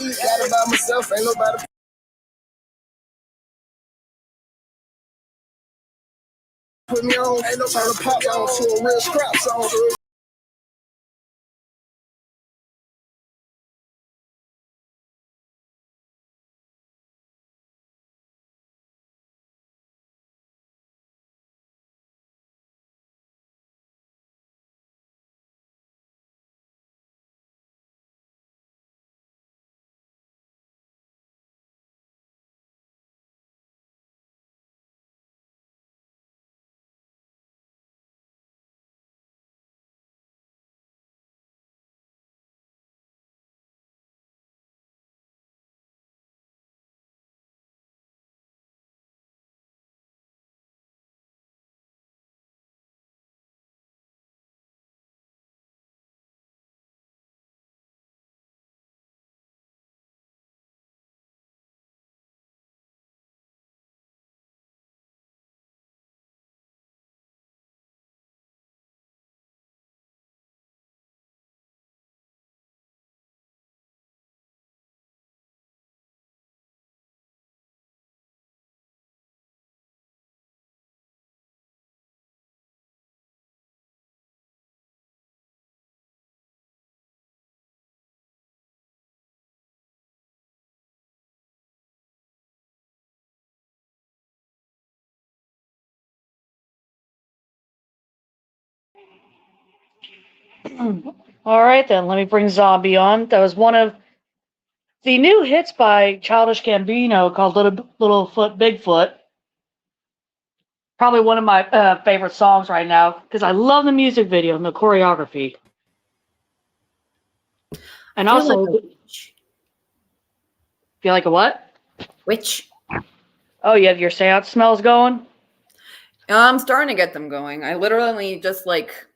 Got it by myself, ain't nobody. Put me on, ain't no trying to pop on to a real scrap song. All right, then. Let me bring Zombie on. That was one of the new hits by Childish Gambino called Little Foot, Bigfoot. Probably one of my favorite songs right now because I love the music video and the choreography. And also, like a witch. Feel like a what? Witch. Oh, you have your seance smells going? I'm starting to get them going. I literally just like...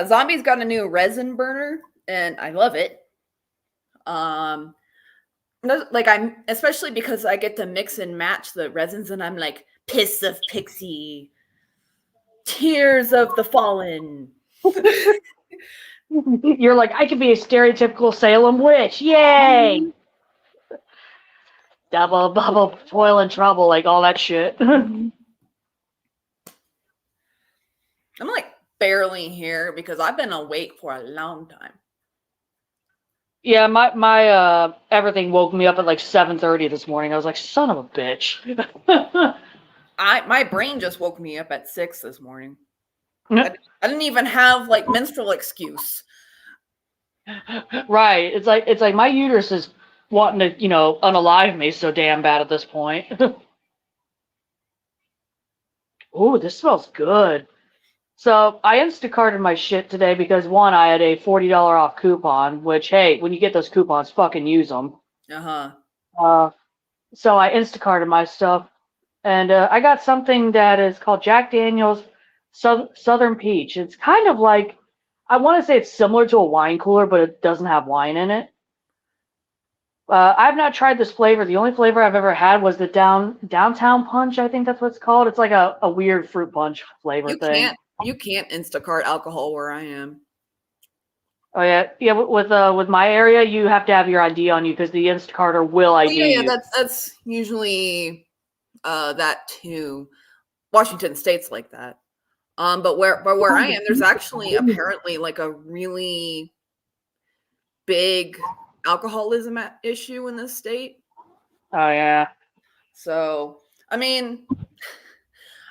Zombie's got a new resin burner, and I love it. Like I'm... Especially because I get to mix and match the resins, and I'm like, Piss of Pixie. Tears of the Fallen. You're like, I could be a stereotypical Salem witch. Yay! Double, bubble, toil and trouble, like all that shit. I'm like barely here because I've been awake for a long time. Yeah, my everything woke me up at like 7:30 this morning. I was like, son of a bitch. My brain just woke me up at 6 this morning. I didn't even have like menstrual excuse. Right. It's like my uterus is wanting to, unalive me so damn bad at this point. Ooh, this smells good. So I Instacarted my shit today because one, I had a $40 off coupon, which, hey, when you get those coupons, fucking use them. So I Instacarted my stuff, and I got something that is called Jack Daniel's Southern Peach. It's kind of like, I want to say it's similar to a wine cooler, but it doesn't have wine in it. I've not tried this flavor. The only flavor I've ever had was the Downtown Punch. I think that's what it's called. It's like a weird fruit punch flavor thing. You can't Instacart alcohol where I am. Oh yeah. With my area, you have to have your ID on you because the Instacarter will ID you. Yeah, that's usually that too. Washington State's like that. But where I am, there's actually apparently like a really big alcoholism issue in this state. Oh yeah. So I mean,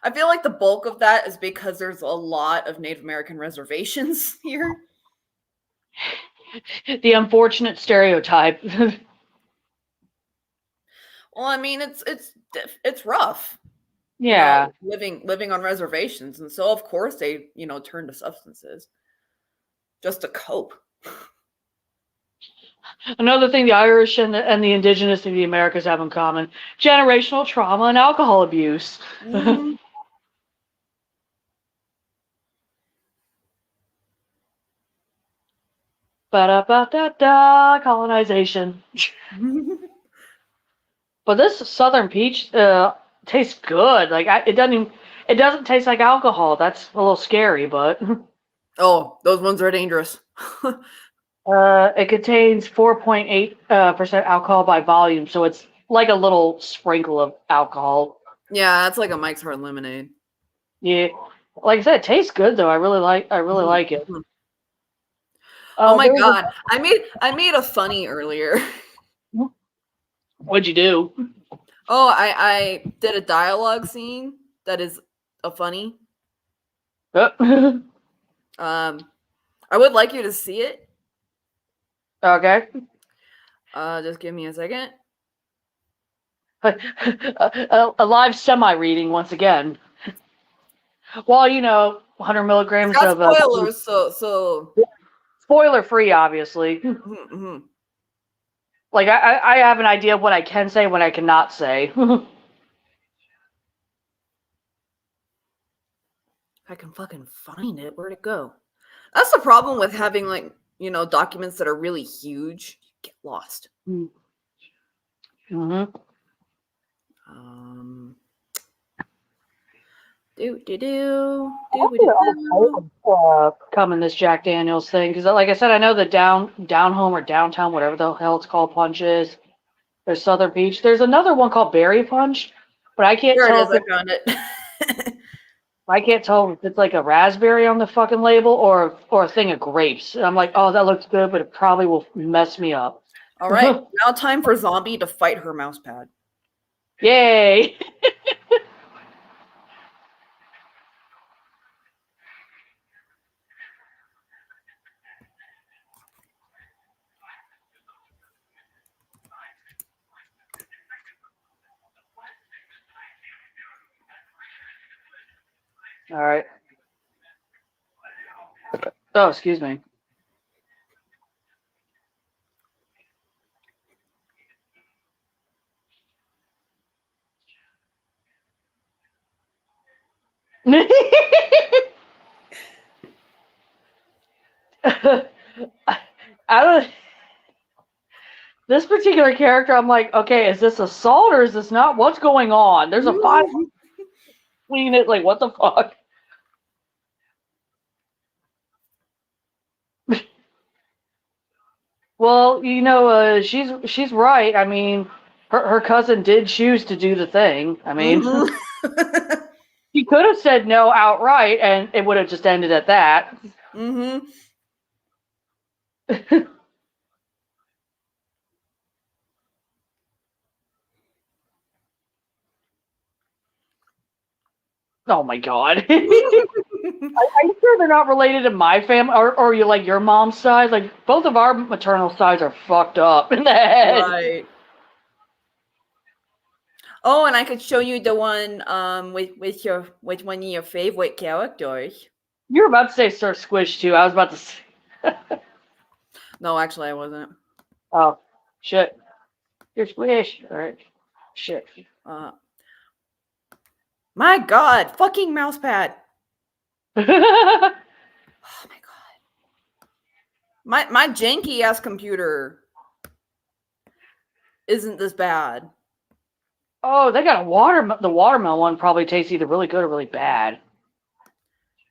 I feel like the bulk of that is because there's a lot of Native American reservations here. The unfortunate stereotype. Well, I mean, it's rough. Yeah. Living on reservations, and so of course they, turn to substances just to cope. Another thing the Irish and the indigenous of the Americas have in common: generational trauma and alcohol abuse. Mm-hmm. Ba-da-ba-da-da, colonization. But this Southern Peach tastes good. Like it doesn't taste like alcohol. That's a little scary, but Oh, those ones are dangerous. It contains 4.8% alcohol by volume, so it's like a little sprinkle of alcohol. Yeah, that's like a Mike's Hard Lemonade. Yeah, like I said, it tastes good though. I really like it. Oh my There was god, I made a funny earlier. What'd you do? Oh, I did a dialogue scene that is a funny. Okay. I would like you to see it. Just give me a second. A live semi-reading once again. Well, 100 milligrams It's got of spoilers, so spoiler-free, obviously. mm-hmm. Like I have an idea of what I can say, what I cannot say. I can fucking find it. Where'd it go? That's the problem with having documents that are really huge. You get lost. Mm-hmm. Come in this Jack Daniels thing because, like I said, I know the down home or downtown, whatever the hell it's called, punch is. There's Southern Peach. There's another one called Berry Punch, but I can't There tell it is. I found it. I can't tell if it's like a raspberry on the fucking label or a thing of grapes. And I'm like, oh, that looks good, but it probably will mess me up. All right, now time for Zombie to fight her mouse pad. Yay! All right. Oh, excuse me. I don't. This particular character, I'm like, okay, is this assault or is this not? What's going on? There's a fight between it. Like, what the fuck? Well, she's right. I mean, her cousin did choose to do the thing. I mean, she could have said no outright, and it would have just ended at that. Mm-hmm. Oh my god. Are you sure they're not related to my family or you like your mom's side? Like both of our maternal sides are fucked up in the head. Right. Oh, and I could show you the one with one of your favorite characters. You were about to say Sir Squish too. I was about to say. No, actually I wasn't. Oh, shit. Your Squish. Alright. Shit. My god, fucking mouse pad. Oh my god. My janky ass computer isn't this bad. Oh, they got the watermelon one probably tastes either really good or really bad.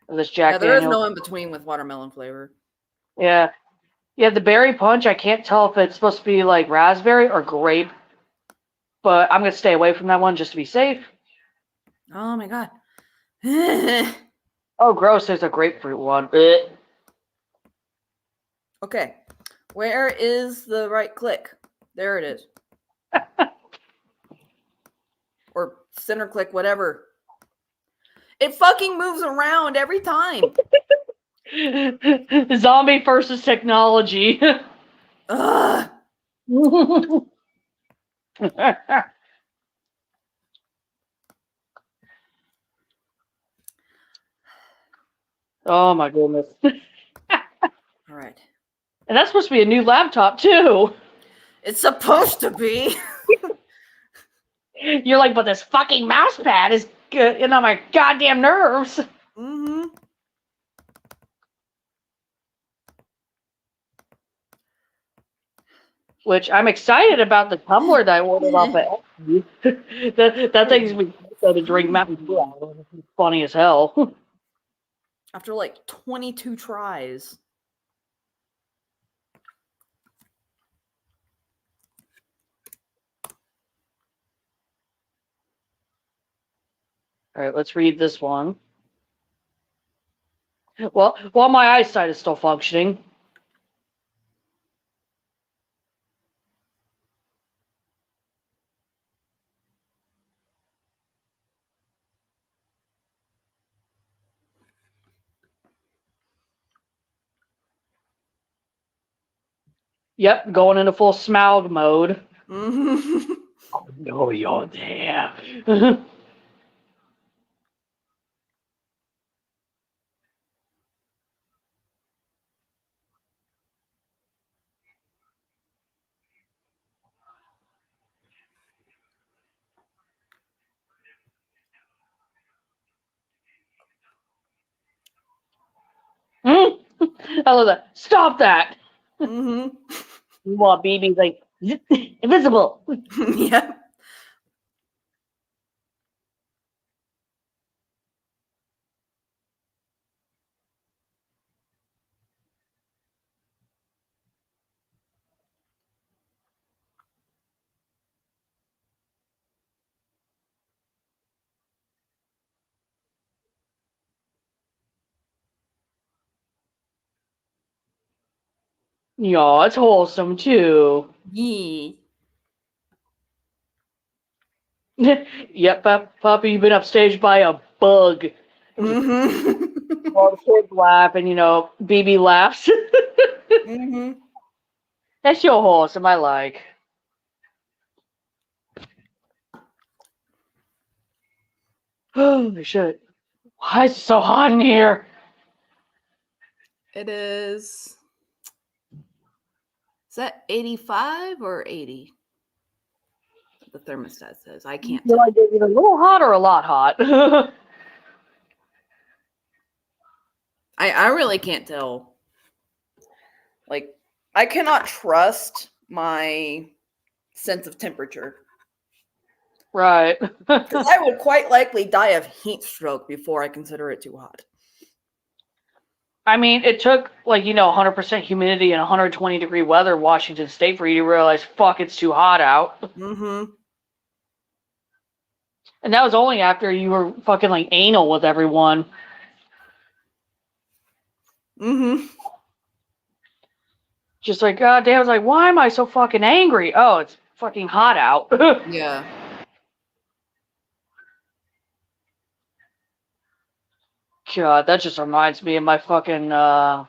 This Jack There is Daniels. no in between with watermelon flavor. Yeah. Yeah, the berry punch, I can't tell if it's supposed to be like raspberry or grape. But I'm going to stay away from that one just to be safe. Oh my god. Oh, gross. There's a grapefruit one. Okay. Where is the right click? There it is. Or center click, whatever. It fucking moves around every time. Zombie versus technology. Ugh. Oh my goodness. All right. And that's supposed to be a new laptop too. It's supposed to be. You're like, but this fucking mouse pad is getting on my goddamn nerves. Mm-hmm. Which I'm excited about the tumbler that I ordered off of that thing's been to drink Mountain Dew out of. It's funny as hell. After like 22 tries. All right, let's read this one. Well, while my eyesight is still functioning. Yep, going into full Smaug mode. Mm-hmm. Oh, no, you're there. I love that. Stop that. Mm-hmm. Meanwhile, BB's like, invisible. Yeah. Yeah, it's wholesome too. Yeah. Yep, puppy, you've been upstaged by a bug. Mm-hmm. All the kids laugh, and BB laughs. Mm-hmm. That's your wholesome, I like. Holy shit. Why is it so hot in here? It is. Is that 85 or 80? The thermostat says. I can't Feel tell. like it's either a little hot or a lot hot. I really can't tell. Like, I cannot trust my sense of temperature. Right. Because I would quite likely die of heat stroke before I consider it too hot. I mean, it took 100% humidity and 120-degree weather in Washington State for you to realize, fuck, it's too hot out. Mm-hmm. And that was only after you were fucking anal with everyone. Mm-hmm. Just God damn, I was like, why am I so fucking angry? Oh, it's fucking hot out. Yeah. God, that just reminds me of my fucking ride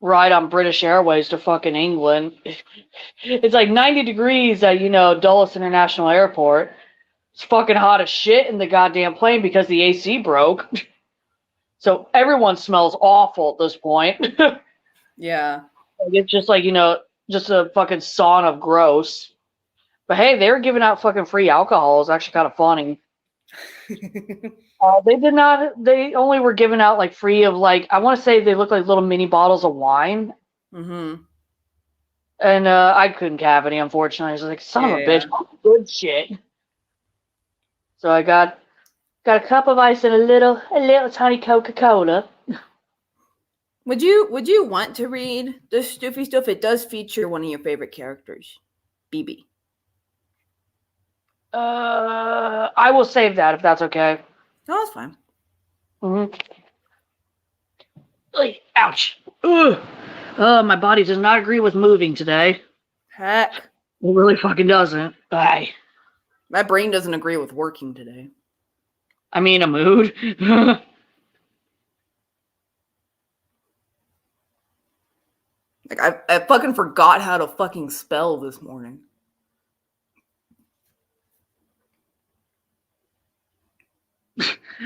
on British Airways to fucking England. It's 90 degrees at, Dulles International Airport. It's fucking hot as shit in the goddamn plane because the AC broke. So everyone smells awful at this point. Yeah. It's just just a fucking sauna of gross. But hey, they were giving out fucking free alcohol. It's actually kind of funny. They did not. They only were giving out free of I want to say they look like little mini bottles of wine. Mm-hmm. And I couldn't have any, unfortunately. I was like, son of a bitch, good shit. So I got a cup of ice and a little tiny Coca-Cola. Would you want to read this Stoofy stuff? It does feature one of your favorite characters, BB. I will save that if that's okay. No, that's fine. Mm-hmm. Ouch. Ugh. My body does not agree with moving today. Heck. It really fucking doesn't. Bye. My brain doesn't agree with working today. I mean, a mood. I fucking forgot how to fucking spell this morning.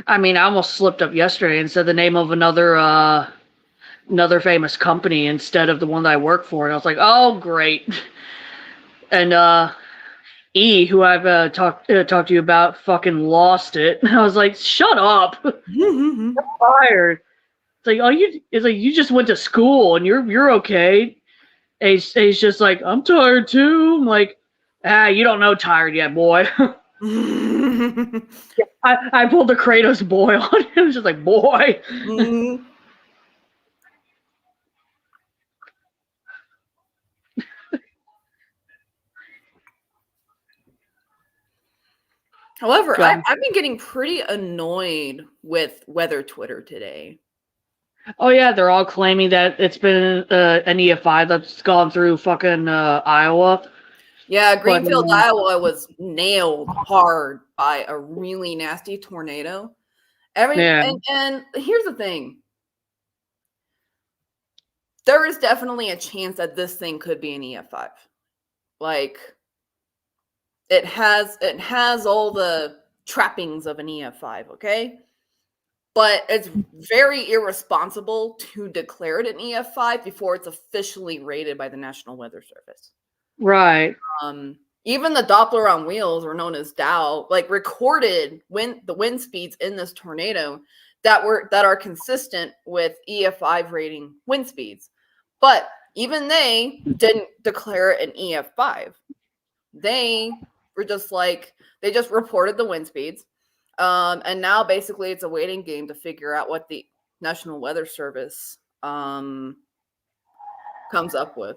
I mean, I almost slipped up yesterday and said the name of another famous company instead of the one that I work for, and I was like, oh great. And E, who I've talked to you about, fucking lost it. And I was like, shut up. I'm tired. It's like, you just went to school and you're okay. And he's just like, I'm tired too. I'm like, you don't know tired yet, boy. I pulled the Kratos boy on him. Just like, boy. However, I've been getting pretty annoyed with weather Twitter today. Oh yeah, they're all claiming that it's been an EF5 that's gone through fucking Iowa. Yeah, Greenfield, Iowa was nailed hard by a really nasty tornado. And here's the thing. There is definitely a chance that this thing could be an EF5. Like, it has all the trappings of an EF5, okay? But it's very irresponsible to declare it an EF5 before it's officially rated by the National Weather Service. Right. Even the Doppler on wheels, or known as Dow, like recorded the wind speeds in this tornado that are consistent with EF5 rating wind speeds. But even they didn't declare it an EF5. They were just like, they just reported the wind speeds. And now basically it's a waiting game to figure out what the National Weather Service comes up with.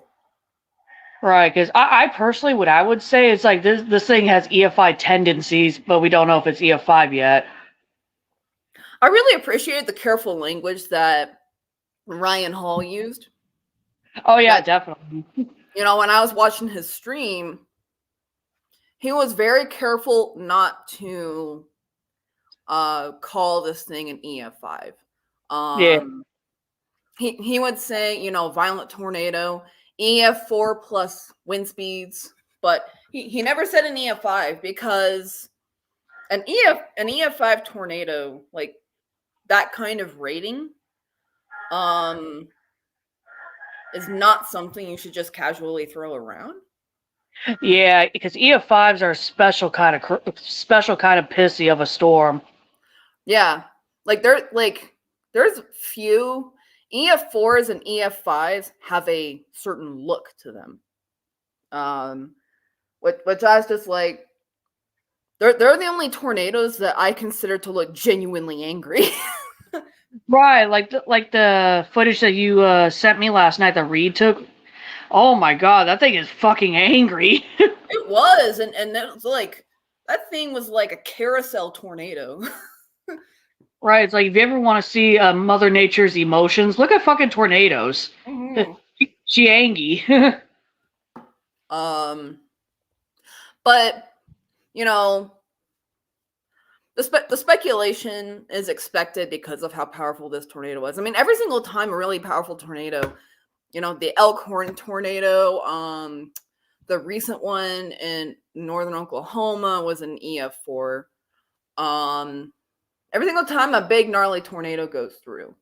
Right, because I personally, what I would say is like this thing has EF5 tendencies, but we don't know if it's EF5 yet. I really appreciated the careful language that Ryan Hall used. Oh yeah, definitely. You know, when I was watching his stream, he was very careful not to call this thing an EF5. Yeah. He would say, you know, violent tornado, EF4 plus wind speeds, but he never said an EF5 because an EF5 tornado, like that kind of rating, is not something you should just casually throw around. Yeah, because EF5s are a special kind of pissy of a storm. Yeah, like there's few EF4s and EF5s have a certain look to them. Which I was just like, they're the only tornadoes that I consider to look genuinely angry. Right, like the footage that you sent me last night that Reed took. Oh my god, that thing is fucking angry. It was, and it was like, that thing was like a carousel tornado. Right, it's like if you ever want to see Mother Nature's emotions, look at fucking tornadoes. Mm-hmm. She angry. But you know, the speculation is expected because of how powerful this tornado was. I mean, every single time a really powerful tornado, you know, the Elkhorn tornado, the recent one in northern Oklahoma was an EF4. Every single time a big gnarly tornado goes through,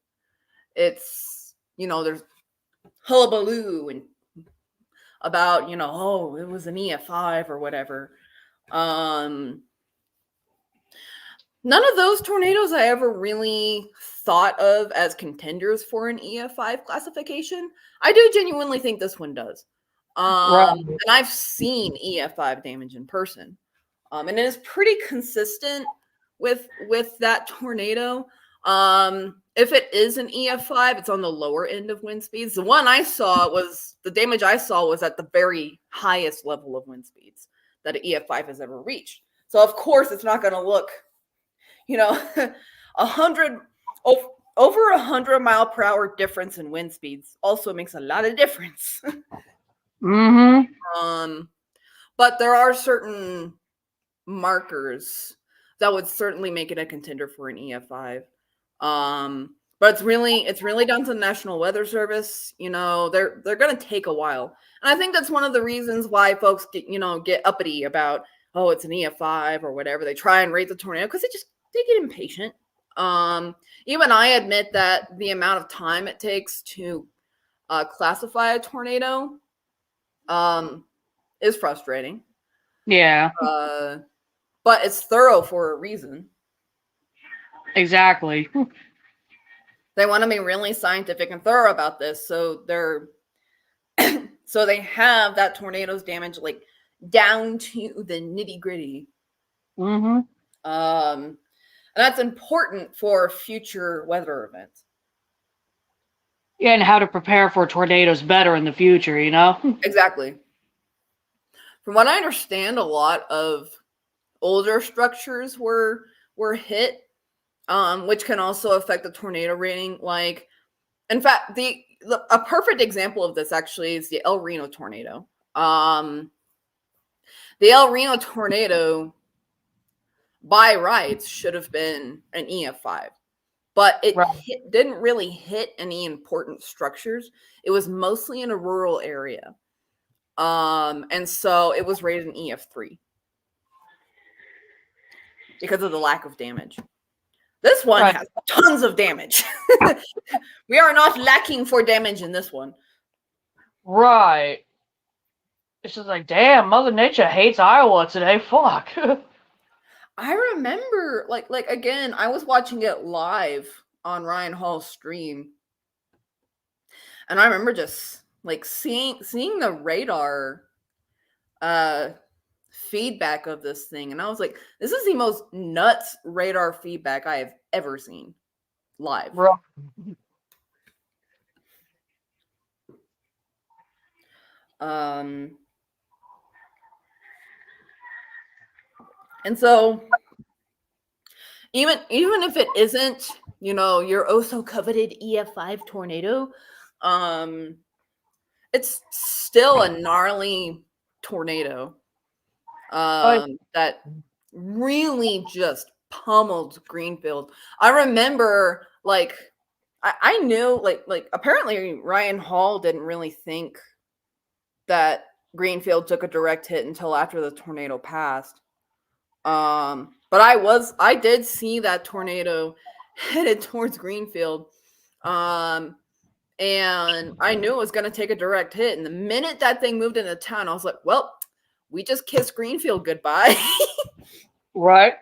it's, you know, there's hullabaloo and about, you know, oh, it was an EF5 or whatever. None of those tornadoes I ever really thought of as contenders for an EF5 classification. I do genuinely think this one does. Right. And I've seen EF5 damage in person. And it is pretty consistent with that tornado. If it is an EF5, it's on the lower end of wind speeds. The damage I saw was at the very highest level of wind speeds that an EF5 has ever reached. So of course it's not going to look, you know, over 100-mile-per-hour difference in wind speeds also makes a lot of difference. Mm-hmm. But there are certain markers that would certainly make it a contender for an EF5. But it's really down to the National Weather Service. You know, they're going to take a while. And I think that's one of the reasons why folks get uppity about, oh, it's an EF5 or whatever. They try and rate the tornado because they get impatient. Even I admit that the amount of time it takes to classify a tornado is frustrating. Yeah. But it's thorough for a reason. Exactly. They want to be really scientific and thorough about this, so they have that tornado's damage like down to the nitty-gritty. Mm-hmm. And that's important for future weather events. Yeah, and how to prepare for tornadoes better in the future, you know? Exactly. From what I understand, a lot of older structures were hit, which can also affect the tornado rating. Like, in fact, a perfect example of this actually is the El Reno tornado. The El Reno tornado, by rights, should have been an EF5, but it didn't really hit any important structures. It was mostly in a rural area, and so it was rated an EF3 because of the lack of damage. This one has tons of damage. We are not lacking for damage in this one. Right. It's just like, damn, Mother Nature hates Iowa today. Fuck. I remember, like again, I was watching it live on Ryan Hall's stream, and I remember just like seeing the radar feedback of this thing, and I was like, this is the most nuts radar feedback I have ever seen live. Bro. And so even if it isn't, your oh so coveted EF5 tornado, it's still a gnarly tornado that really just pummeled Greenfield. I remember, like, I knew, like apparently Ryan Hall didn't really think that Greenfield took a direct hit until after the tornado passed. But I did see that tornado headed towards Greenfield. And I knew it was going to take a direct hit. And the minute that thing moved into town, I was like, well, we just kissed Greenfield goodbye. Right.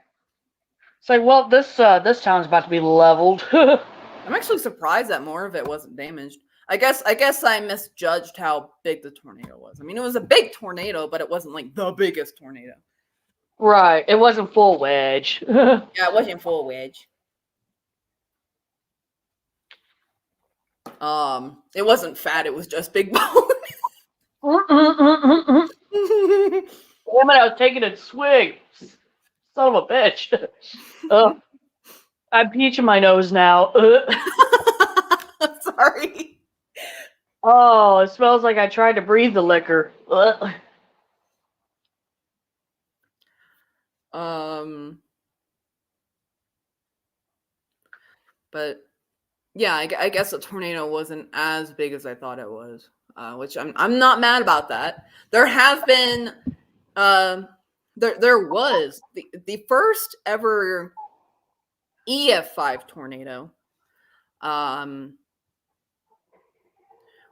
It's like, well, this town's about to be leveled. I'm actually surprised that more of it wasn't damaged. I guess I misjudged how big the tornado was. I mean, it was a big tornado, but it wasn't like the biggest tornado. Right. It wasn't full wedge. Yeah, it wasn't full wedge. It wasn't fat, it was just big bone. Damn it, I was taking a swig. Son of a bitch. I'm peaching my nose now. Sorry. Oh, it smells like I tried to breathe the liquor. But yeah, I guess the tornado wasn't as big as I thought it was, which I'm not mad about that. There have been, there was the first ever EF5 tornado,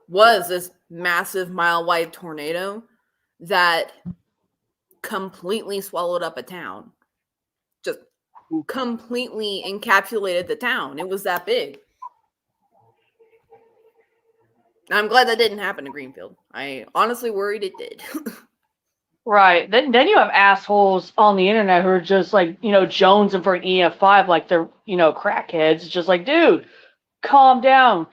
was this massive mile-wide tornado that completely swallowed up a town. Just completely encapsulated the town. It was that big. I'm glad that didn't happen to Greenfield. I honestly worried it did. Right. Then you have assholes on the internet who are just like, jonesing for an EF5 like they're, crackheads. It's just like, dude, calm down.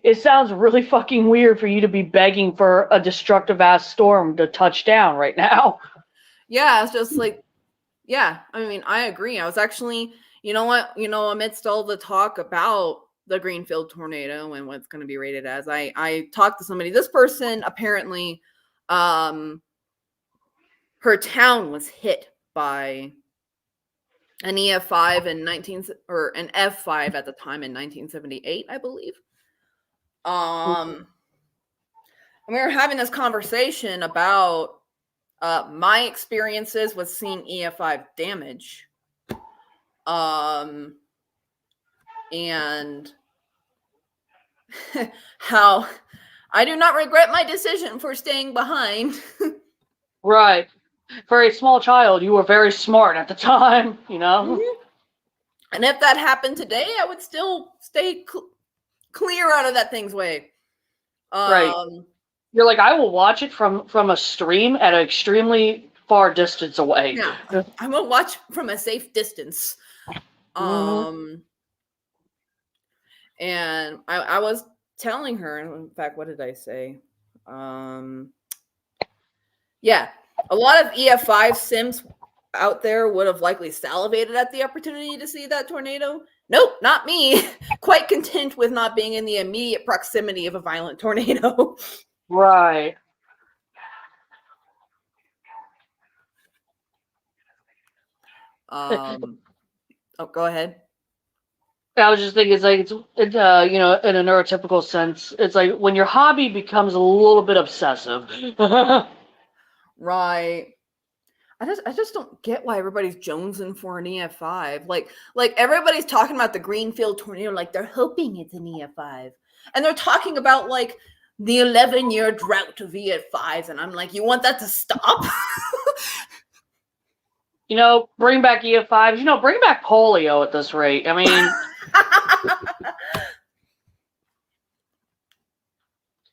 It sounds really fucking weird for you to be begging for a destructive ass storm to touch down right now. Yeah, it's just like, yeah, I mean, I agree. I was actually, amidst all the talk about the Greenfield tornado and what's going to be rated as, I talked to somebody. This person apparently, her town was hit by an EF5 in an F5 at the time in 1978, I believe. And we were having this conversation about my experiences with seeing EF5 damage. And how I do not regret my decision for staying behind. Right. For a small child, you were very smart at the time, Mm-hmm. And if that happened today, I would still stay clear out of that thing's way. Right. You're like, I will watch it from a stream at an extremely far distance away. Yeah, I'm gonna watch from a safe distance. And I was telling her, in fact, what did I say? Yeah, a lot of EF5 sims out there would have likely salivated at the opportunity to see that tornado. Nope, not me. Quite content with not being in the immediate proximity of a violent tornado. Right. Oh, go ahead. I was just thinking, it's like, you know, in a neurotypical sense, it's like when your hobby becomes a little bit obsessive. Right. I just don't get why everybody's jonesing for an EF5. Like everybody's talking about the Greenfield tornado, like they're hoping it's an EF5. And they're talking about like the 11-year drought of EF5s. And I'm like, you want that to stop? You know, bring back EF5s. You know, bring back polio at this rate. I mean,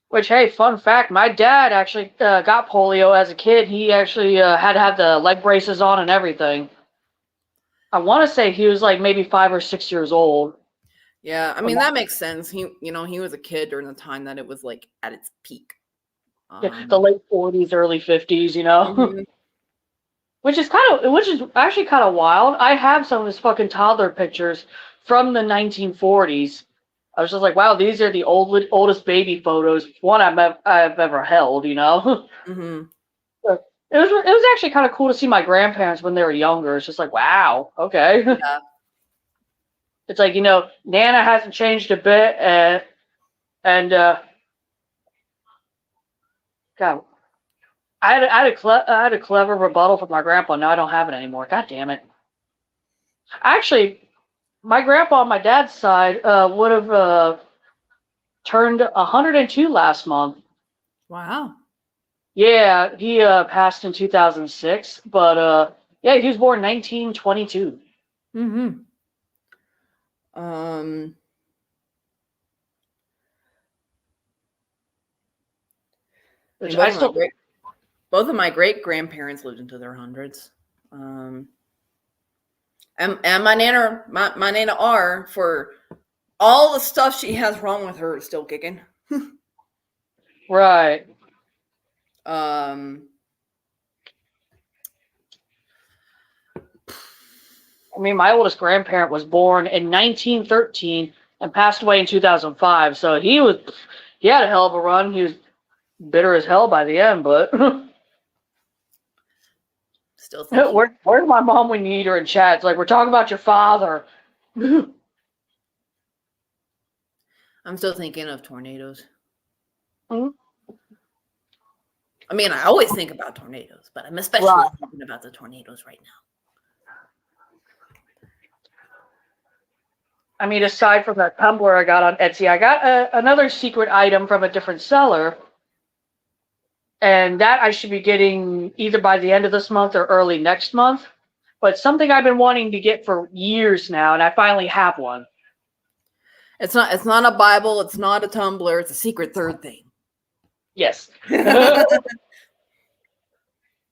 which, hey, fun fact, my dad actually got polio as a kid. He actually had to have the leg braces on and everything. I want to say he was like maybe 5 or 6 years old. Yeah, I mean, that makes sense. He was a kid during the time that it was like at its peak. The late 40s, early 50s, you know? Mm-hmm. Which is actually kind of wild. I have some of his fucking toddler pictures from the 1940s. I was just like, wow, these are the oldest baby photos I've ever held, you know? Mm-hmm. It was actually kind of cool to see my grandparents when they were younger. It's just like, wow, okay. Yeah. It's like, you know, Nana hasn't changed a bit, and God, I had a clever rebuttal from my grandpa. Now I don't have it anymore. God damn it. Actually, my grandpa on my dad's side would have turned 102 last month. Wow. Yeah, he passed in 2006, but yeah, he was born 1922. Mm-hmm. Which both of my great grandparents lived into their hundreds. And my Nana R, for all the stuff she has wrong with her, is still kicking. Right. I mean, my oldest grandparent was born in 1913 and passed away in 2005. So he had a hell of a run. He was bitter as hell by the end, but still thinking. Where's my mom when you need her in chat? It's like, we're talking about your father. I'm still thinking of tornadoes. Mm-hmm. I mean, I always think about tornadoes, but I'm especially thinking about the tornadoes right now. I mean, aside from that tumbler I got on Etsy, I got another secret item from a different seller. And that I should be getting either by the end of this month or early next month. But something I've been wanting to get for years now, and I finally have one. It's not a Bible, it's not a tumbler, it's a secret third thing. Yes.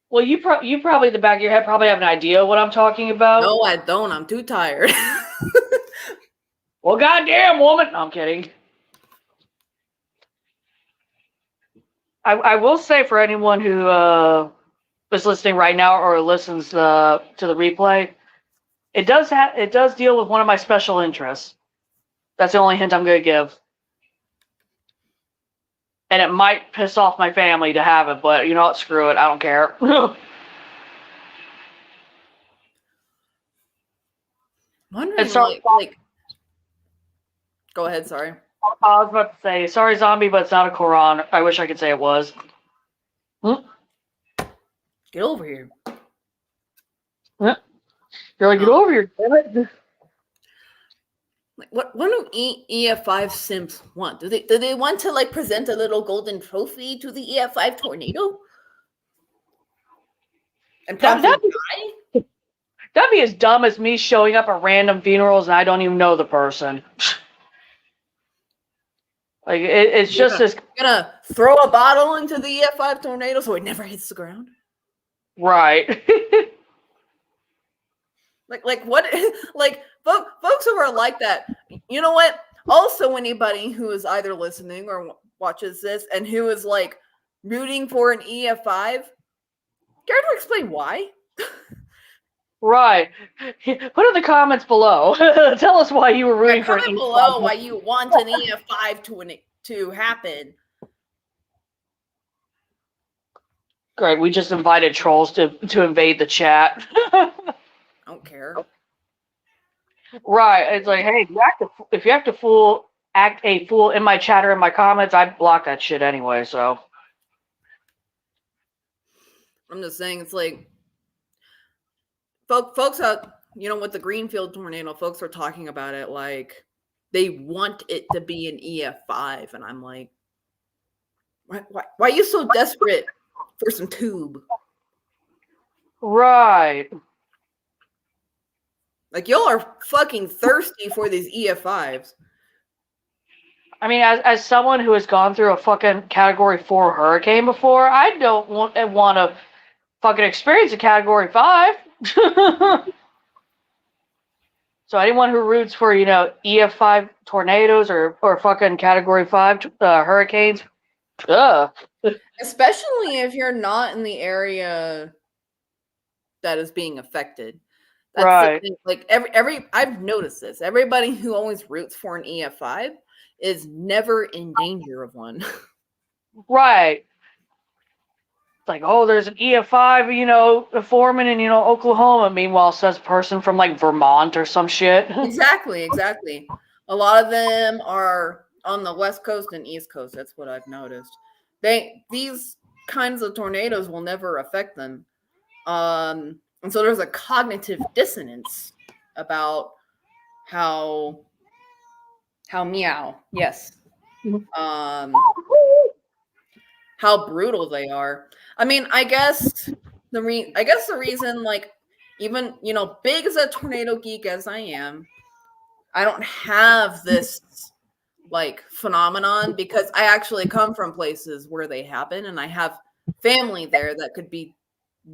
Well, you probably in the back of your head probably have an idea what I'm talking about. No, I don't. I'm too tired. Well, goddamn, woman. No, I'm kidding. I will say, for anyone who is listening right now or listens to the replay, it does deal with one of my special interests. That's the only hint I'm going to give. And it might piss off my family to have it, but you know what? Screw it. I don't care. Wondering, go ahead. Sorry. I was about to say, sorry, zombie, but it's not a Quran. I wish I could say it was. Get over here. You're like, get over here, damn it. What do EF5 simps want? Do they want to like present a little golden trophy to the EF5 tornado? And that'd be as dumb as me showing up at random funerals and I don't even know the person. Like it's just this. Gonna throw a bottle into the EF5 tornado so it never hits the ground. Right. like what? Like folks who are like that. You know what? Also, anybody who is either listening or watches this and who is like rooting for an EF5, care to explain why? Right. Put in the comments below. Tell us why you were rooting for an Comment E5. below why you want an EF5 to happen. Great. We just invited trolls to invade the chat. I don't care. Right. It's like, hey, if you have to act a fool in my chat or in my comments, I block that shit anyway. So I'm just saying, it's like folks out, with the Greenfield tornado, folks are talking about it like they want it to be an EF5, and I'm like, why are you so desperate for some tube? right. Like, y'all are fucking thirsty for these EF5s. I mean, as someone who has gone through a fucking Category 4 hurricane before, I don't want to fucking experience a Category 5. So anyone who roots for, EF5 tornadoes or fucking Category 5 hurricanes, Especially if you're not in the area that is being affected. That's right. the thing. Like I've noticed this. Everybody who always roots for an EF5 is never in danger of one. Right. It's like, oh, there's an EF5, forming in, Oklahoma. Meanwhile, says person from like Vermont or some shit. Exactly. A lot of them are on the West Coast and East Coast. That's what I've noticed. These kinds of tornadoes will never affect them. And so there's a cognitive dissonance about how meow, yes. How brutal they are. I mean, I guess the reason, like, even, big as a tornado geek as I am, I don't have this like phenomenon because I actually come from places where they happen, and I have family there that could be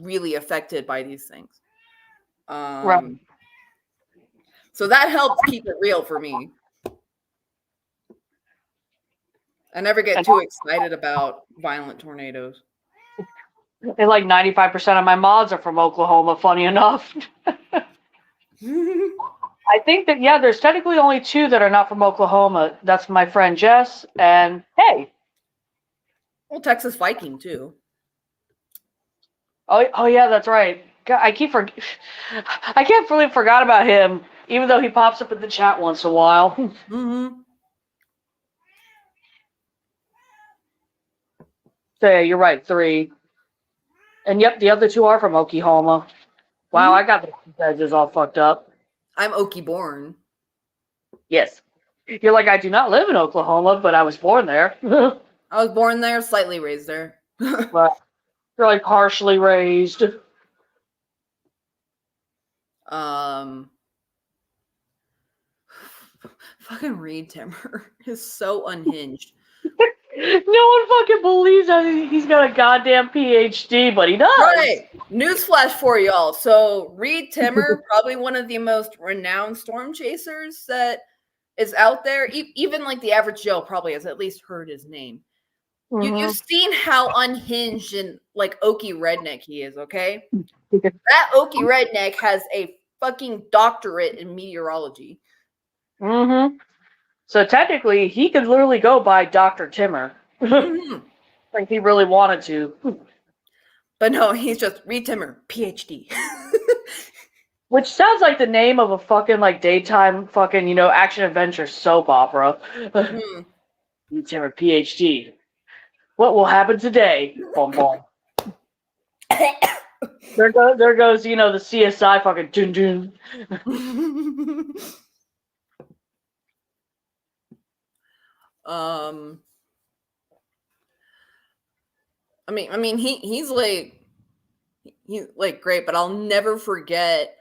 really affected by these things. Right. So that helps keep it real for me. I never get too excited about violent tornadoes. And like 95% of my mods are from Oklahoma, funny enough. I think that, yeah, there's technically only 2 that are not from Oklahoma. That's my friend Jess and hey. Well, Texas Viking too. Oh yeah, that's right. God, I can't really forgot about him, even though he pops up in the chat once in a while. Mm-hmm. So yeah, you're right, 3. And yep, the other 2 are from Oklahoma. Wow, I got the edges all fucked up. I'm Okie born. Yes. You're like, I do not live in Oklahoma, but I was born there. I was born there, slightly raised there. But you're like partially raised. Fucking Reed Timmer is so unhinged. No one fucking believes that he's got a goddamn PhD, but he does. Right. Newsflash for y'all. So Reed Timmer, probably one of the most renowned storm chasers that is out there. Even like the average Joe probably has at least heard his name. Mm-hmm. You've seen how unhinged and like Okie redneck he is, okay? That Okie redneck has a fucking doctorate in meteorology. Mm-hmm. So technically, he could literally go by Dr. Timmer. Mm-hmm. Like he really wanted to. But no, he's just Reed Timmer, PhD. Which sounds like the name of a fucking like daytime fucking, action adventure soap opera. Mm-hmm. Reed Timmer, PhD. What will happen today? Boom, boom. There goes, the CSI fucking dun dun. I mean, he's great, but I'll never forget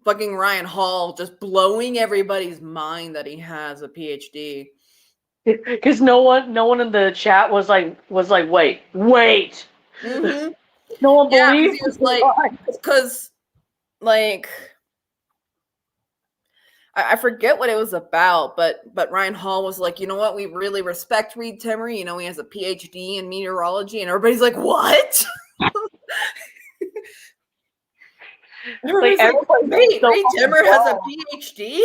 fucking Ryan Hall just blowing everybody's mind that he has a PhD. Because no one in the chat was like, wait. Mm-hmm. No one believed. He was like, because like I forget what it was about, but Ryan Hall was like, you know what? We really respect Reed Timmer. He has a PhD in meteorology, and everybody's like, what? Everybody's like, wait, Reed Timmer has a PhD?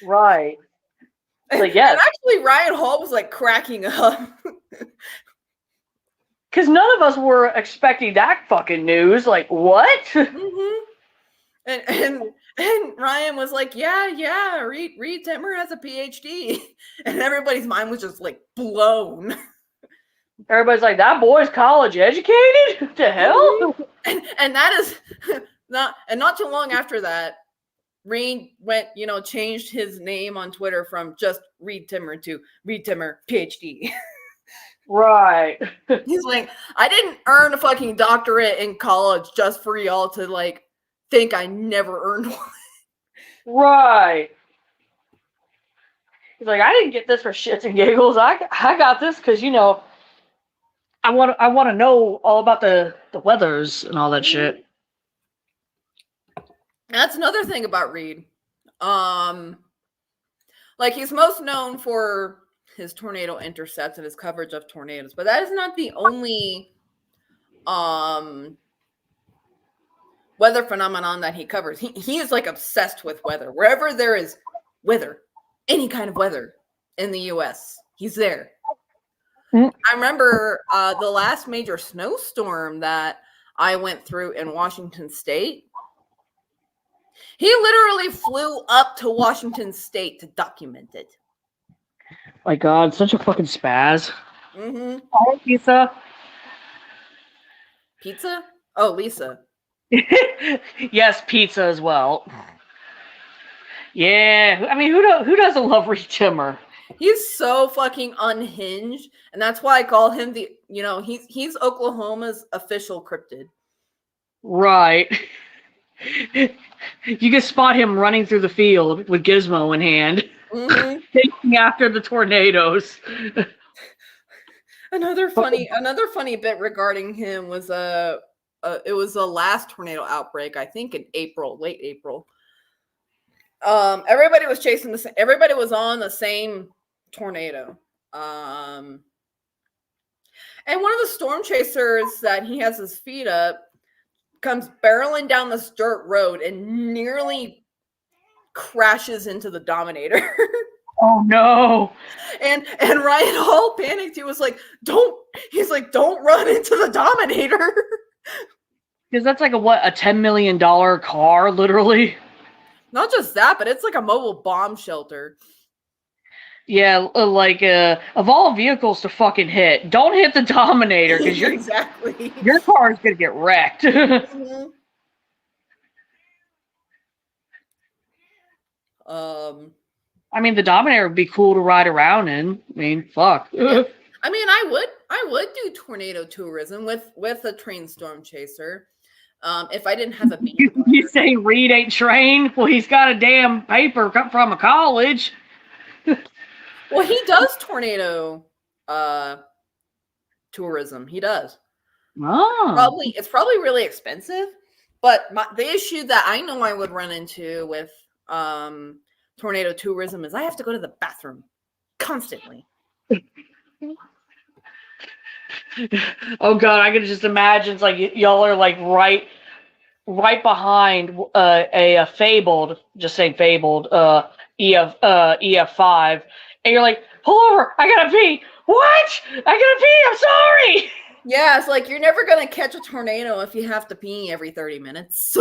Right. Like, yes. And actually, Ryan Hall was like cracking up. Because none of us were expecting that fucking news. Like, what? Mm-hmm. And Ryan was like, yeah, Reed Timmer has a PhD. And everybody's mind was just like blown. Everybody's like, that boy's college educated? What the hell? And that is not too long after that, Reed went, changed his name on Twitter from just Reed Timmer to Reed Timmer PhD. Right. He's like, I didn't earn a fucking doctorate in college just for y'all to like think I never earned one. Right. He's like, I didn't get this for shits and giggles. I got this because I want to know all about the weathers and all that shit. That's another thing about Reed. Like he's most known for his tornado intercepts and his coverage of tornadoes, but that is not the only weather phenomenon that he covers. He is like obsessed with weather. Wherever there is weather, any kind of weather in the US, he's there. I remember the last major snowstorm that I went through in Washington State. He literally flew up to Washington State to document it. My God, such a fucking spaz. Mm-hmm. Oh, pizza. Pizza? Oh, Lisa. Yes, pizza as well. Yeah, I mean, who doesn't love Reed Timmer? He's so fucking unhinged, and that's why I call him he's Oklahoma's official cryptid. Right. You can spot him running through the field with Gizmo in hand, taking after the tornadoes. Another funny bit regarding him was it was the last tornado outbreak, I think in late April. Everybody was chasing everybody was on the same tornado. And one of the storm chasers that he has his feet up comes barreling down this dirt road and nearly crashes into the Dominator. Oh no. And Ryan Hall panicked. He was like, don't run into the Dominator. Because that's like a $10 million car, literally. Not just that, but it's like a mobile bomb shelter. Yeah, like of all vehicles to fucking hit, don't hit the Dominator because exactly your car is gonna get wrecked. Mm-hmm. I mean, the Dominator would be cool to ride around in. I mean, fuck. Yeah. I mean, I would do tornado tourism with a trained storm chaser. If I didn't have a you say Reed ain't trained? Well, he's got a damn paper from a college. Well, he does tornado tourism. He does. Oh. It's probably really expensive, but the issue that I know I would run into with tornado tourism is I have to go to the bathroom constantly. Oh God, I can just imagine it's like y'all are like right behind a fabled, just saying fabled EF5, and you're like, pull over, I gotta pee. What? I gotta pee. I'm sorry. Yeah, it's like you're never gonna catch a tornado if you have to pee every 30 minutes.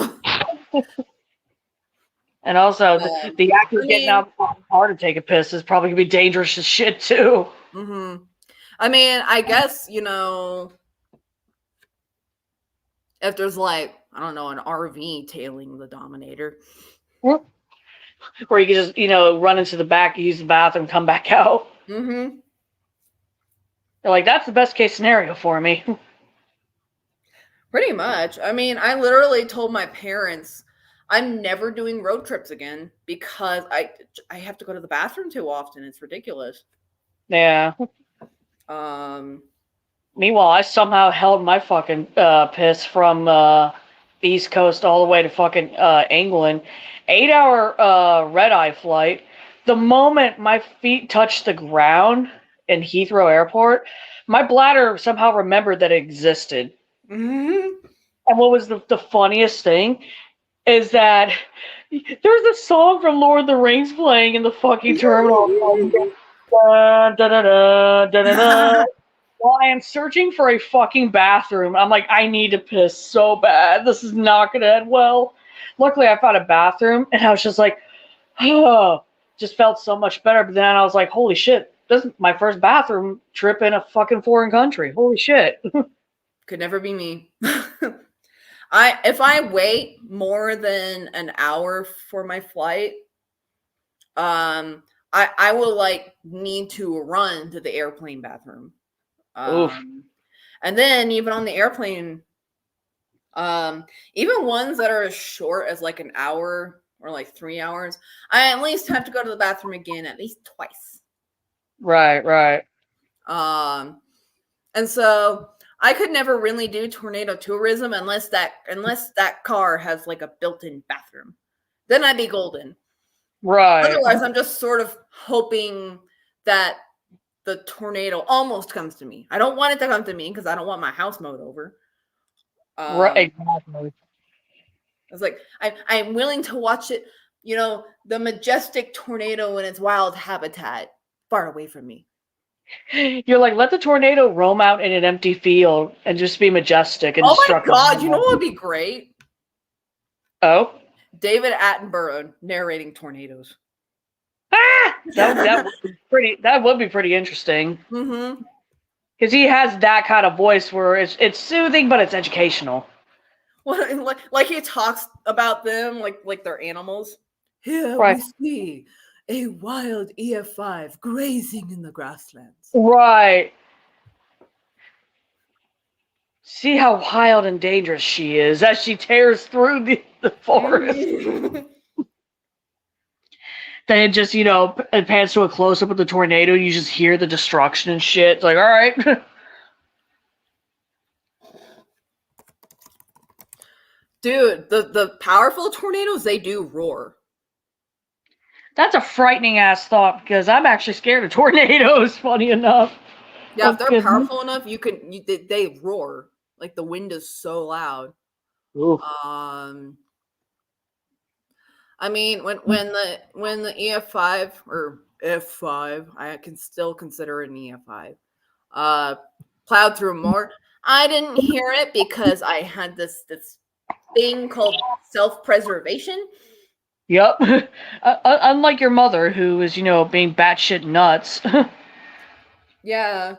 And also, the act of getting out of the car to take a piss is probably gonna be dangerous as shit too. Mm-hmm. I mean, I guess if there's like, I don't know, an RV tailing the Dominator. Where you can just, run into the back, use the bathroom, come back out. Mm-hmm. They're like, that's the best case scenario for me. Pretty much. I mean, I literally told my parents I'm never doing road trips again because I have to go to the bathroom too often. It's ridiculous. Yeah. Meanwhile, I somehow held my fucking piss from East Coast all the way to fucking England. 8-hour red-eye flight. The moment my feet touched the ground in Heathrow Airport, my bladder somehow remembered that it existed. Mm-hmm. And what was the funniest thing? is that there's a song from Lord of the Rings playing in the fucking terminal. Da, da, da, da, da, da, da. While I am searching for a fucking bathroom, I'm like, I need to piss so bad. This is not going to end well. Luckily, I found a bathroom, and I was just like, oh, just felt so much better. But then I was like, holy shit, this is my first bathroom trip in a fucking foreign country. Holy shit. Could never be me. If I wait more than an hour for my flight, I will like need to run to the airplane bathroom. And then even on the airplane, even ones that are as short as like an hour or like 3 hours, I at least have to go to the bathroom again at least twice. Right. And so I could never really do tornado tourism unless that car has like a built-in bathroom. Then I'd be golden. Right. Otherwise, I'm just sort of hoping that the tornado almost comes to me. I don't want it to come to me because I don't want my house mowed over. Right, exactly. It's like I'm willing to watch it, the majestic tornado in its wild habitat far away from me. You're like, let the tornado roam out in an empty field and just be majestic and destructive. Oh my god, you know what would be great? Oh? David Attenborough narrating tornadoes. Ah! That would be pretty interesting. Mm-hmm. Because he has that kind of voice where it's soothing, but it's educational. Well, like he talks about them like they're animals. Here Right. we see a wild EF5 grazing in the grasslands. Right. See how wild and dangerous she is as she tears through the forest. Then it just, it pans to a close-up of the tornado. You just hear the destruction and shit. It's like, all right. Dude, the powerful tornadoes, they do roar. That's a frightening ass thought because I'm actually scared of tornadoes, funny enough. Yeah, if they're powerful enough, they roar. Like the wind is so loud. Oof. I mean, when the EF5 or F5, I can still consider it an EF5, plowed through more, I didn't hear it because I had this thing called self-preservation. Yep. Unlike your mother, who is, being batshit nuts. Yeah.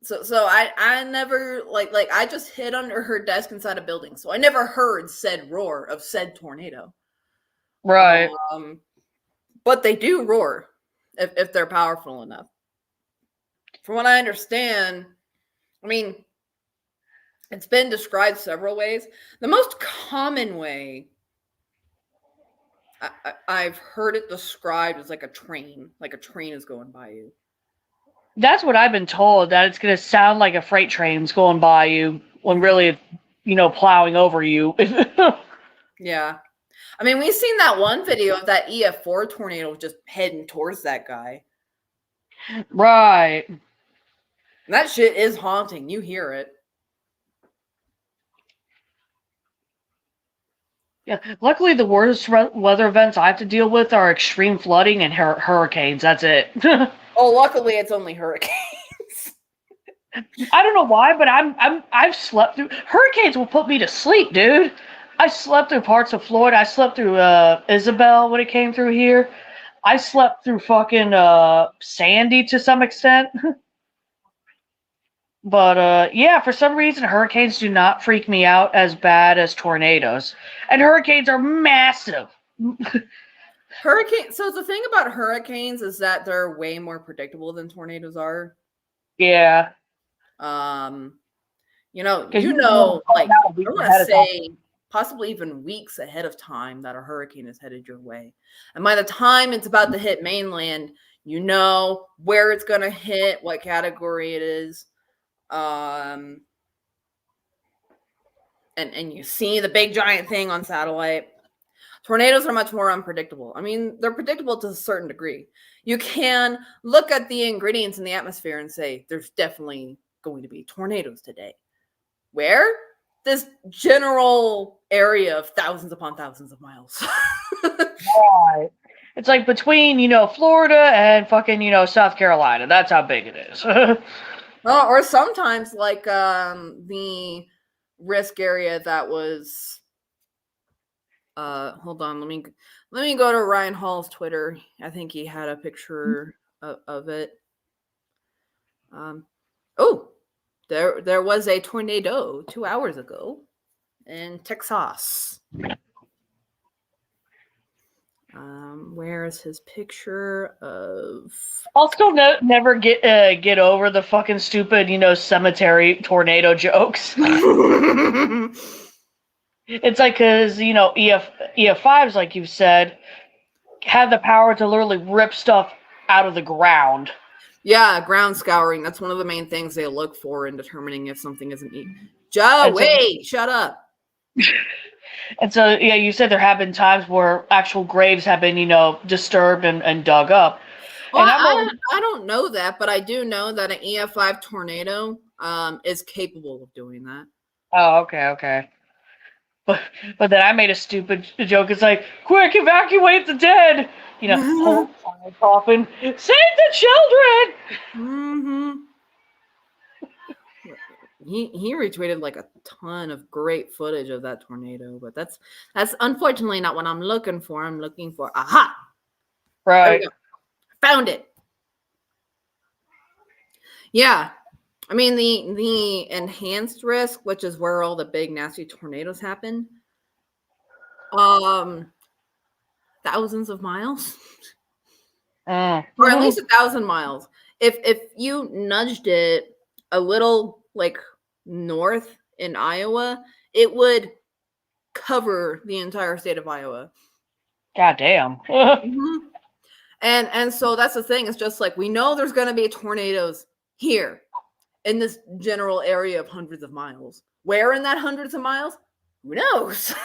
So I never like I just hid under her desk inside a building, so I never heard said roar of said tornado. Right. But they do roar if they're powerful enough. From what I understand, I mean, it's been described several ways. The most common way I've heard it described as like a train is going by you. That's what I've been told, that it's going to sound like a freight train's going by you when really it's, plowing over you. Yeah. I mean, we've seen that one video of that EF4 tornado just heading towards that guy. Right. And that shit is haunting. You hear it. Yeah. Luckily, the worst weather events I have to deal with are extreme flooding and hurricanes. That's it. Oh, luckily it's only hurricanes. I don't know why, but I've slept through hurricanes. Will put me to sleep, dude. I slept through parts of Florida. I slept through Isabel when it came through here. I slept through fucking Sandy to some extent. But yeah, for some reason, hurricanes do not freak me out as bad as tornadoes, and hurricanes are massive. So the thing about hurricanes is that they're way more predictable than tornadoes are. Yeah. Like I want to say possibly even weeks ahead of time that a hurricane is headed your way. And by the time it's about to hit mainland, you know where it's going to hit, what category it is. And you see the big giant thing on satellite. Tornadoes are much more unpredictable. I mean, they're predictable to a certain degree. You can look at the ingredients in the atmosphere and say, there's definitely going to be tornadoes today. Where? This general area of thousands upon thousands of miles. Right. It's like between, Florida and fucking, South Carolina. That's how big it is. Oh, or sometimes like the risk area that was hold on, let me go to Ryan Hall's Twitter. I think he had a picture of it. Oh, there was a tornado 2 hours ago in Texas. Where is his picture of? I'll still never get over the fucking stupid, cemetery tornado jokes. It's like, because, EF5s, like you said, have the power to literally rip stuff out of the ground. Yeah, ground scouring. That's one of the main things they look for in determining if something isn't Joey, shut up. And so, yeah, you said there have been times where actual graves have been, disturbed and dug up. Well, And I don't know that, but I do know that an EF5 tornado is capable of doing that. Oh, okay. But then I made a stupid joke. It's like, quick, evacuate the dead. Whole coffin. Save the children. Mm-hmm. He retweeted like a ton of great footage of that tornado, but that's unfortunately not what I'm looking for. I'm looking for aha. Right. Found it. Yeah. I mean the enhanced risk, which is where all the big nasty tornadoes happen. Thousands of miles. Or at least 1,000 miles. If you nudged it a little like north in Iowa, it would cover the entire state of Iowa. God damn. Mm-hmm. And so that's the thing. It's just like we know there's going to be tornadoes here in this general area of hundreds of miles. Where in that hundreds of miles? Who knows?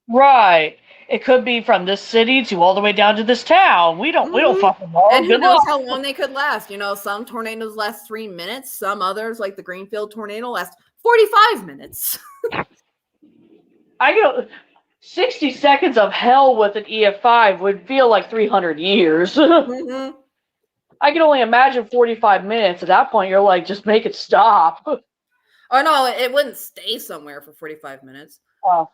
Right. It could be from this city to all the way down to this town. We don't fucking know. And who knows how long they could last. Some tornadoes last 3 minutes. Some others, like the Greenfield tornado, last 45 minutes. 60 seconds of hell with an EF5 would feel like 300 years. Mm-hmm. I can only imagine 45 minutes. At that point, you're like, just make it stop. Oh, no, it wouldn't stay somewhere for 45 minutes. Oh.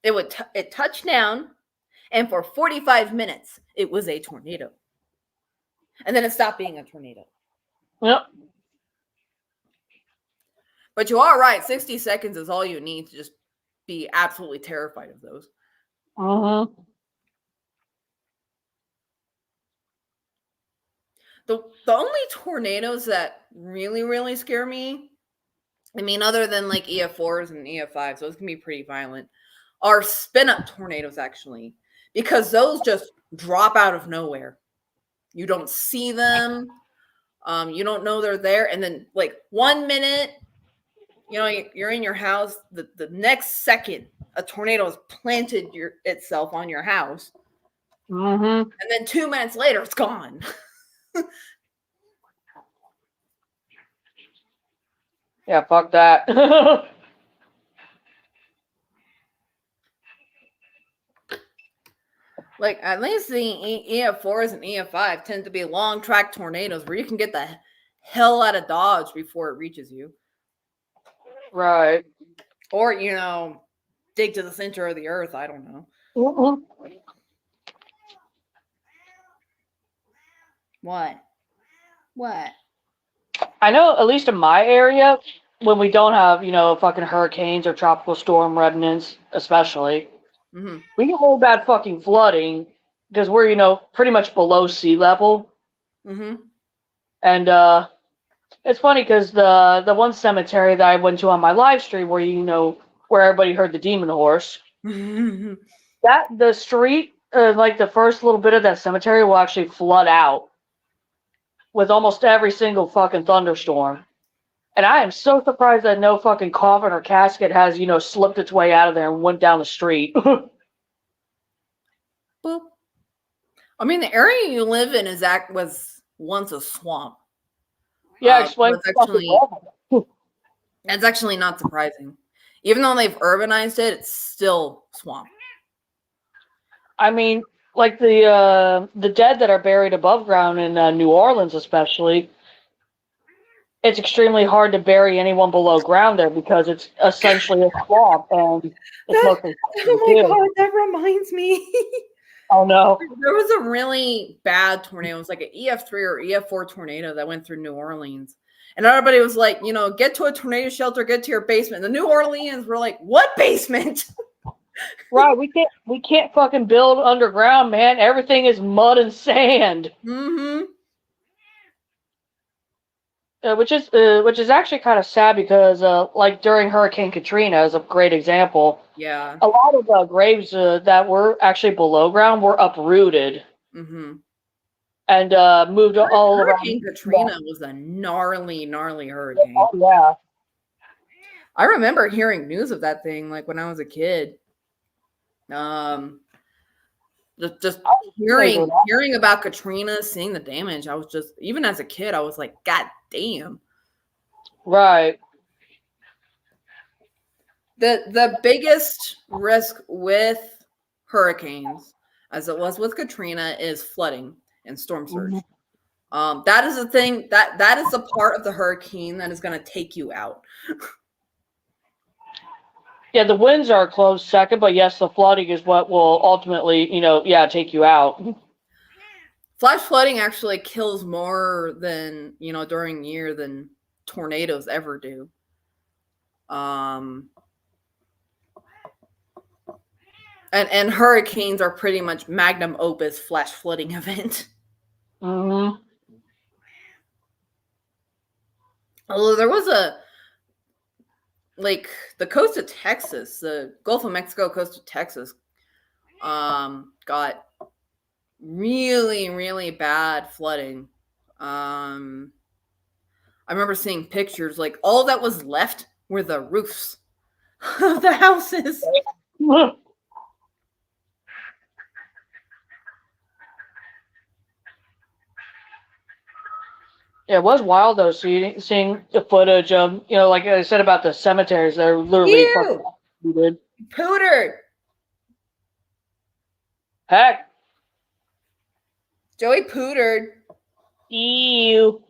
It would it touched down, and for 45 minutes, it was a tornado. And then it stopped being a tornado. Yep. But you are right. 60 seconds is all you need to just be absolutely terrified of those. Mm-hmm. The only tornadoes that really, really scare me, I mean, other than like EF4s and EF5s, those can be pretty violent, are spin-up tornadoes, actually. Because those just drop out of nowhere. You don't see them. You don't know they're there. And then, like, 1 minute, you're in your house. The next second, a tornado has planted itself on your house. Mm-hmm. And then 2 minutes later, it's gone. Yeah, fuck that. Like, at least the EF4s and EF5 tend to be long track tornadoes where you can get the hell out of Dodge before it reaches you. Right. Or, dig to the center of the earth. I don't know. Mm-hmm. What? I know, at least in my area, when we don't have, fucking hurricanes or tropical storm remnants, especially, mm-hmm. we get whole bad fucking flooding because we're, pretty much below sea level. Mm-hmm. And it's funny because the one cemetery that I went to on my live stream where, where everybody heard the demon horse, the street, like the first little bit of that cemetery will actually flood out with almost every single fucking thunderstorm. And I am so surprised that no fucking coffin or casket has, slipped its way out of there and went down the street. Boop. I mean, the area you live in was once a swamp. Yeah, explain. That's actually not surprising. Even though they've urbanized it, it's still swamp. I mean, like the dead that are buried above ground in New Orleans, especially, it's extremely hard to bury anyone below ground there because it's essentially a swamp and it's mostly. Oh my god, that reminds me. Oh no! There was a really bad tornado. It was like an EF3 or EF4 tornado that went through New Orleans. And everybody was like, get to a tornado shelter, get to your basement. The New Orleans were like, what basement? Right, we can't fucking build underground, man. Everything is mud and sand. Mm-hmm. Which is actually kind of sad because like during Hurricane Katrina is a great example. Yeah. A lot of graves that were actually below ground were uprooted. Mm-hmm. And moved all around. Hurricane Katrina was a gnarly hurricane. Oh yeah. I remember hearing news of that thing like when I was a kid. Just hearing about Katrina, seeing the damage, I was just, even as a kid, I was like, God damn. Right. The biggest risk with hurricanes, as it was with Katrina, is flooding and storm surge. Mm-hmm. That is the thing that is the part of the hurricane that is going to take you out. Yeah, the winds are a close second, but yes, the flooding is what will ultimately, take you out. Flash flooding actually kills more than, during year than tornadoes ever do. And hurricanes are pretty much magnum opus flash flooding event. Mm-hmm. Although there was the coast of Texas, the Gulf of Mexico coast of Texas, got really, really bad flooding. I remember seeing pictures, like all that was left were the roofs of the houses. Yeah, it was wild though. Seeing the footage of, like I said about the cemeteries, they're literally fucking pootered. Pootered. Heck. Joey pootered. Ew.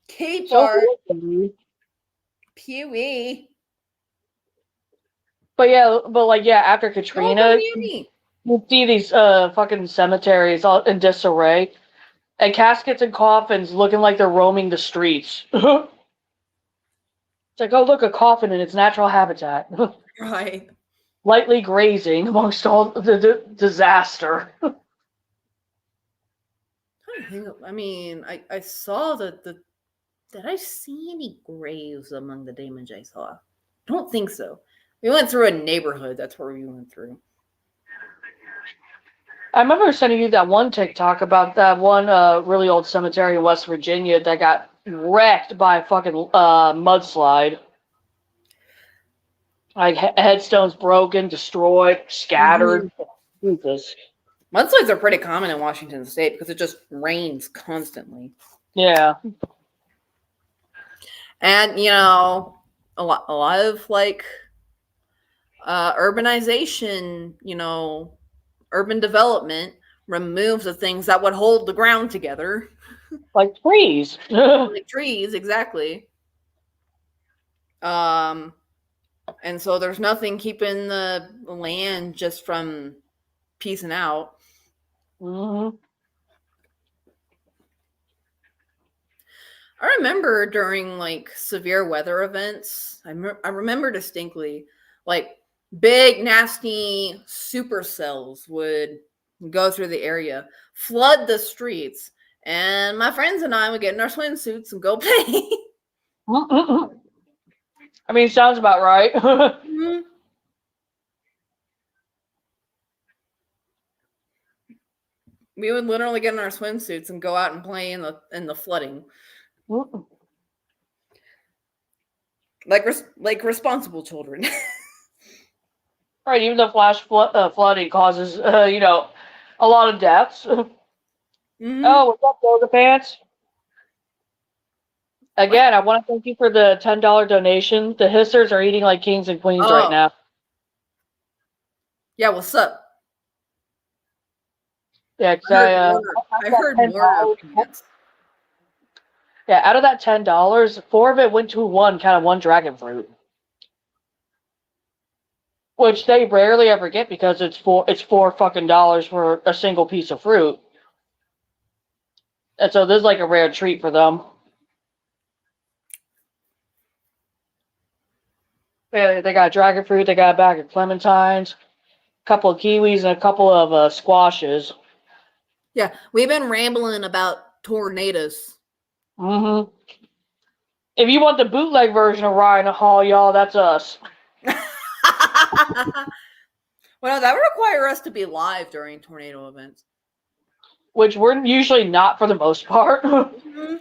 K-part. Pewee. But after Katrina, you see these fucking cemeteries all in disarray. And caskets and coffins looking like they're roaming the streets. It's like, oh, look, a coffin in its natural habitat. Right. Lightly grazing amongst all the disaster. I mean, I saw that did I see any graves among the damage I saw? Don't think so. We went through a neighborhood. That's where we went through. I remember sending you that one TikTok about that one really old cemetery in West Virginia that got wrecked by a fucking mudslide. Like headstones broken, destroyed, scattered. Mm-hmm. Jesus. Mudslides are pretty common in Washington State because it just rains constantly. Yeah. And a lot of urbanization, urban development removes the things that would hold the ground together. Like trees. Like trees, exactly. And so there's nothing keeping the land just from piecing out. Mm-hmm. I remember during severe weather events, I remember distinctly, big, nasty supercells would go through the area, flood the streets, and my friends and I would get in our swimsuits and go play. I mean, sounds about right. Mm-hmm. We would literally get in our swimsuits and go out and play in the flooding. Like responsible children. Right, even though flash flooding causes, a lot of deaths. Mm-hmm. Oh, what's up, yoga pants? Again, I want to thank you for the $10 donation. The hissers are eating like kings and queens right now. Yeah, what's up? Yeah, I heard more opinions. Yeah, out of that $10, $4 of it went to one dragon fruit, which they rarely ever get because it's $4 fucking dollars for a single piece of fruit, and so this is like a rare treat for them. Yeah, they got dragon fruit, they got a bag of clementines, a couple of kiwis, and a couple of squashes. Yeah, we've been rambling about tornadoes. Mm-hmm. If you want the bootleg version of Ryan Hall, y'all, that's us. Well, that would require us to be live during tornado events. Which we're usually not for the most part. Mm-hmm.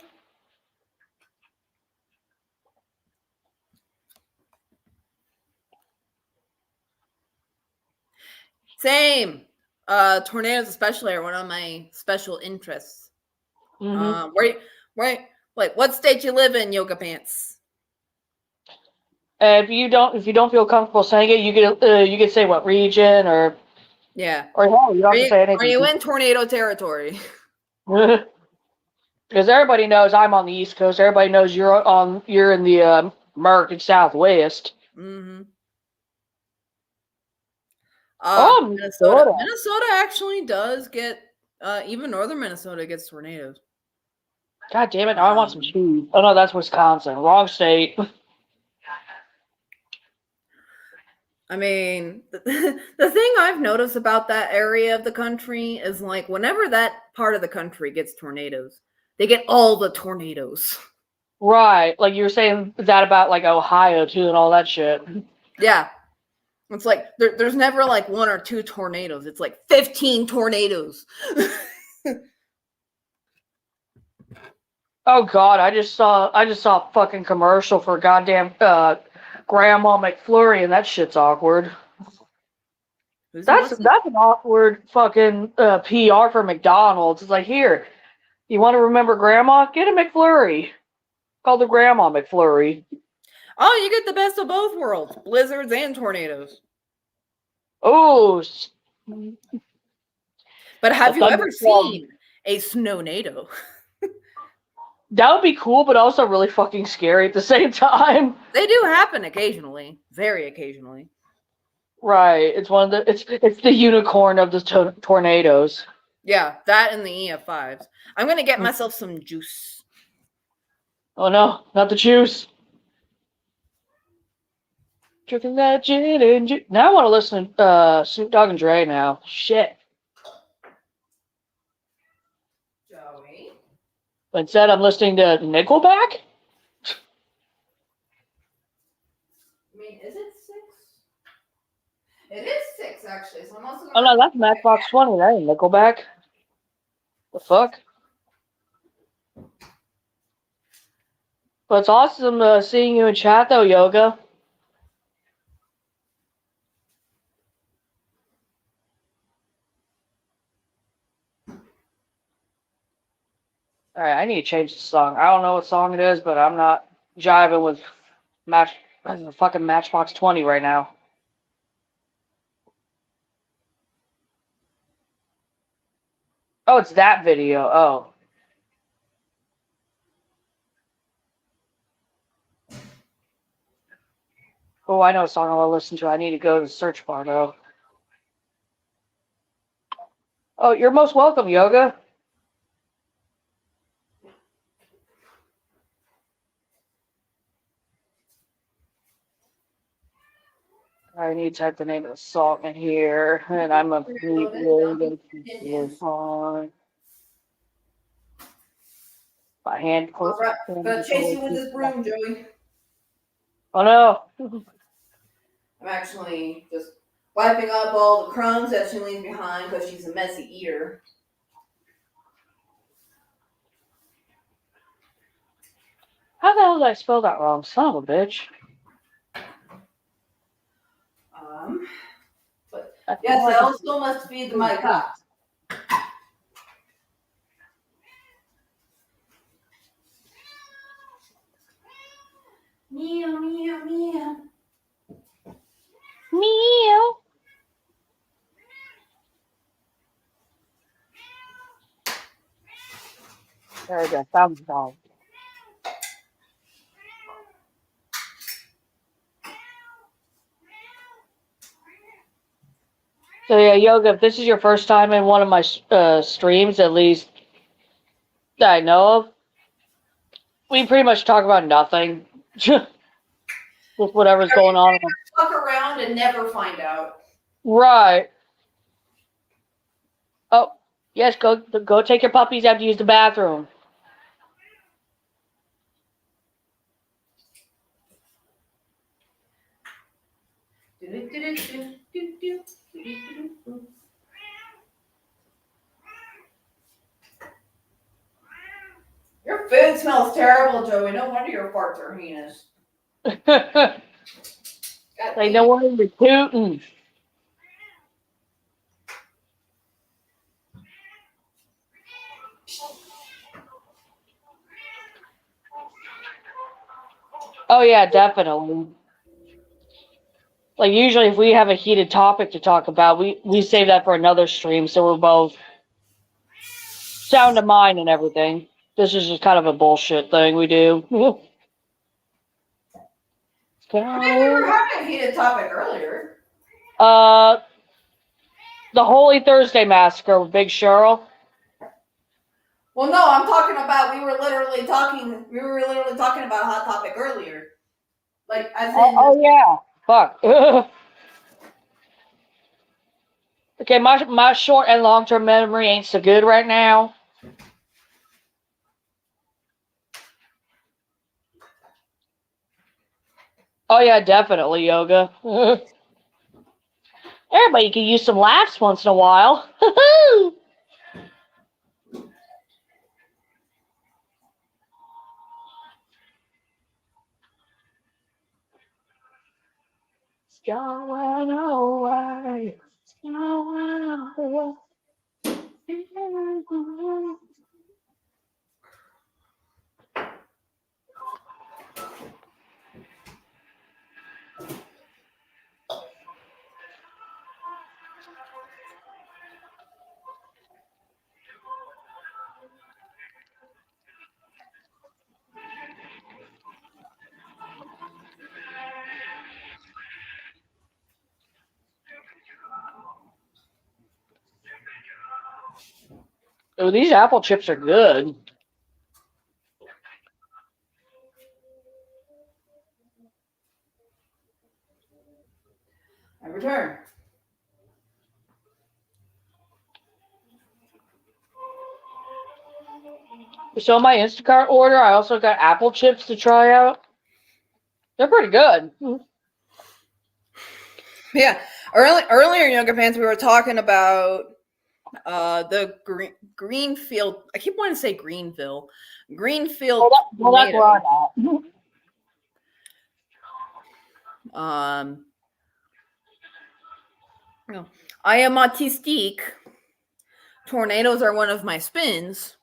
Same. Tornadoes especially are one of my special interests. Mm-hmm. Like what state you live in, Yoga Pants? If you don't feel comfortable saying it, you could say what region or yeah, or hell, you don't have to say anything. Are you in tornado territory? Because everybody knows I'm on the East Coast. Everybody knows you're in the American Southwest. Mm-hmm. Minnesota. Minnesota actually does get even northern Minnesota gets tornadoes. God damn it! Now I want some cheese. Oh no, that's Wisconsin. Wrong state. I mean, the thing I've noticed about that area of the country is like whenever that part of the country gets tornadoes, they get all the tornadoes. Right, like you were saying that about like Ohio too and all that shit. Yeah, it's like there's never like one or two tornadoes. It's like 15 tornadoes. Oh God, I just saw a fucking commercial for goddamn Grandma McFlurry, and that shit's awkward. That's an awkward fucking PR for McDonald's. It's like, here, you want to remember Grandma? Get a McFlurry. Called the Grandma McFlurry. Oh, you get the best of both worlds: blizzards and tornadoes. Oh. But have you ever seen a snownado? That would be cool, but also really fucking scary at the same time. They do happen occasionally, very occasionally. Right. It's one of it's the unicorn of the tornadoes. Yeah, that and the EF5s. I'm gonna get myself some juice. Oh no, not the juice. Drinking that gin and juice. Now I want to listen to Snoop Dogg and Dre now. Shit. Joey. Instead, I'm listening to Nickelback. I mean, is it 6? It is 6 actually. So I'm also. Oh no, that's Matchbox 20. That ain't Nickelback. The fuck? But it's awesome seeing you in chat though, Yoga. Alright, I need to change the song. I don't know what song it is, but I'm not jiving with fucking Matchbox 20 right now. Oh, it's that video. Oh. Oh, I know a song I want to listen to. I need to go to the search bar though. Oh, you're most welcome, Yoga. I need to type the name of the song in here, and I'm a on my hand. Gonna chase you with this broom, Joey. Oh no! I'm actually just wiping up all the crumbs that she leaves behind because she's a messy eater. How the hell did I spell that wrong? Son of a bitch. But yes, I also must feed my cat. Meow, meow, meow. Meow. There we go. Thumbs down. So yeah, Yoga, if this is your first time in one of my streams, at least that I know of, we pretty much talk about nothing. Just whatever's going on. Fuck around and never find out. Right. Oh, yes, go take your puppies out to use the bathroom. Your food smells terrible, Joey. No wonder your farts are heinous. Like, no wonder you're tooting. Oh, yeah, definitely. Like, usually if we have a heated topic to talk about, we save that for another stream, so we're both sound of mind and everything. This is just kind of a bullshit thing we do. I mean, we were having a heated topic earlier. The Holy Thursday Massacre with Big Cheryl. Well, no, I'm talking about we were literally talking about a hot topic earlier. Like, as in... Oh yeah. Fuck. Okay, my short and long term memory ain't so good right now. Oh yeah, definitely, Yoga. Everybody can use some laughs once in a while. It's going away. It's going away. Oh, these apple chips are good. I return. So my Instacart order, I also got apple chips to try out. They're pretty good. Yeah. Earlier, Yoga Fans, we were talking about the Greenfield. I keep wanting to say Greenville. Greenfield. Well, that's where I'm at. No, I am autistic. Tornadoes are one of my spins.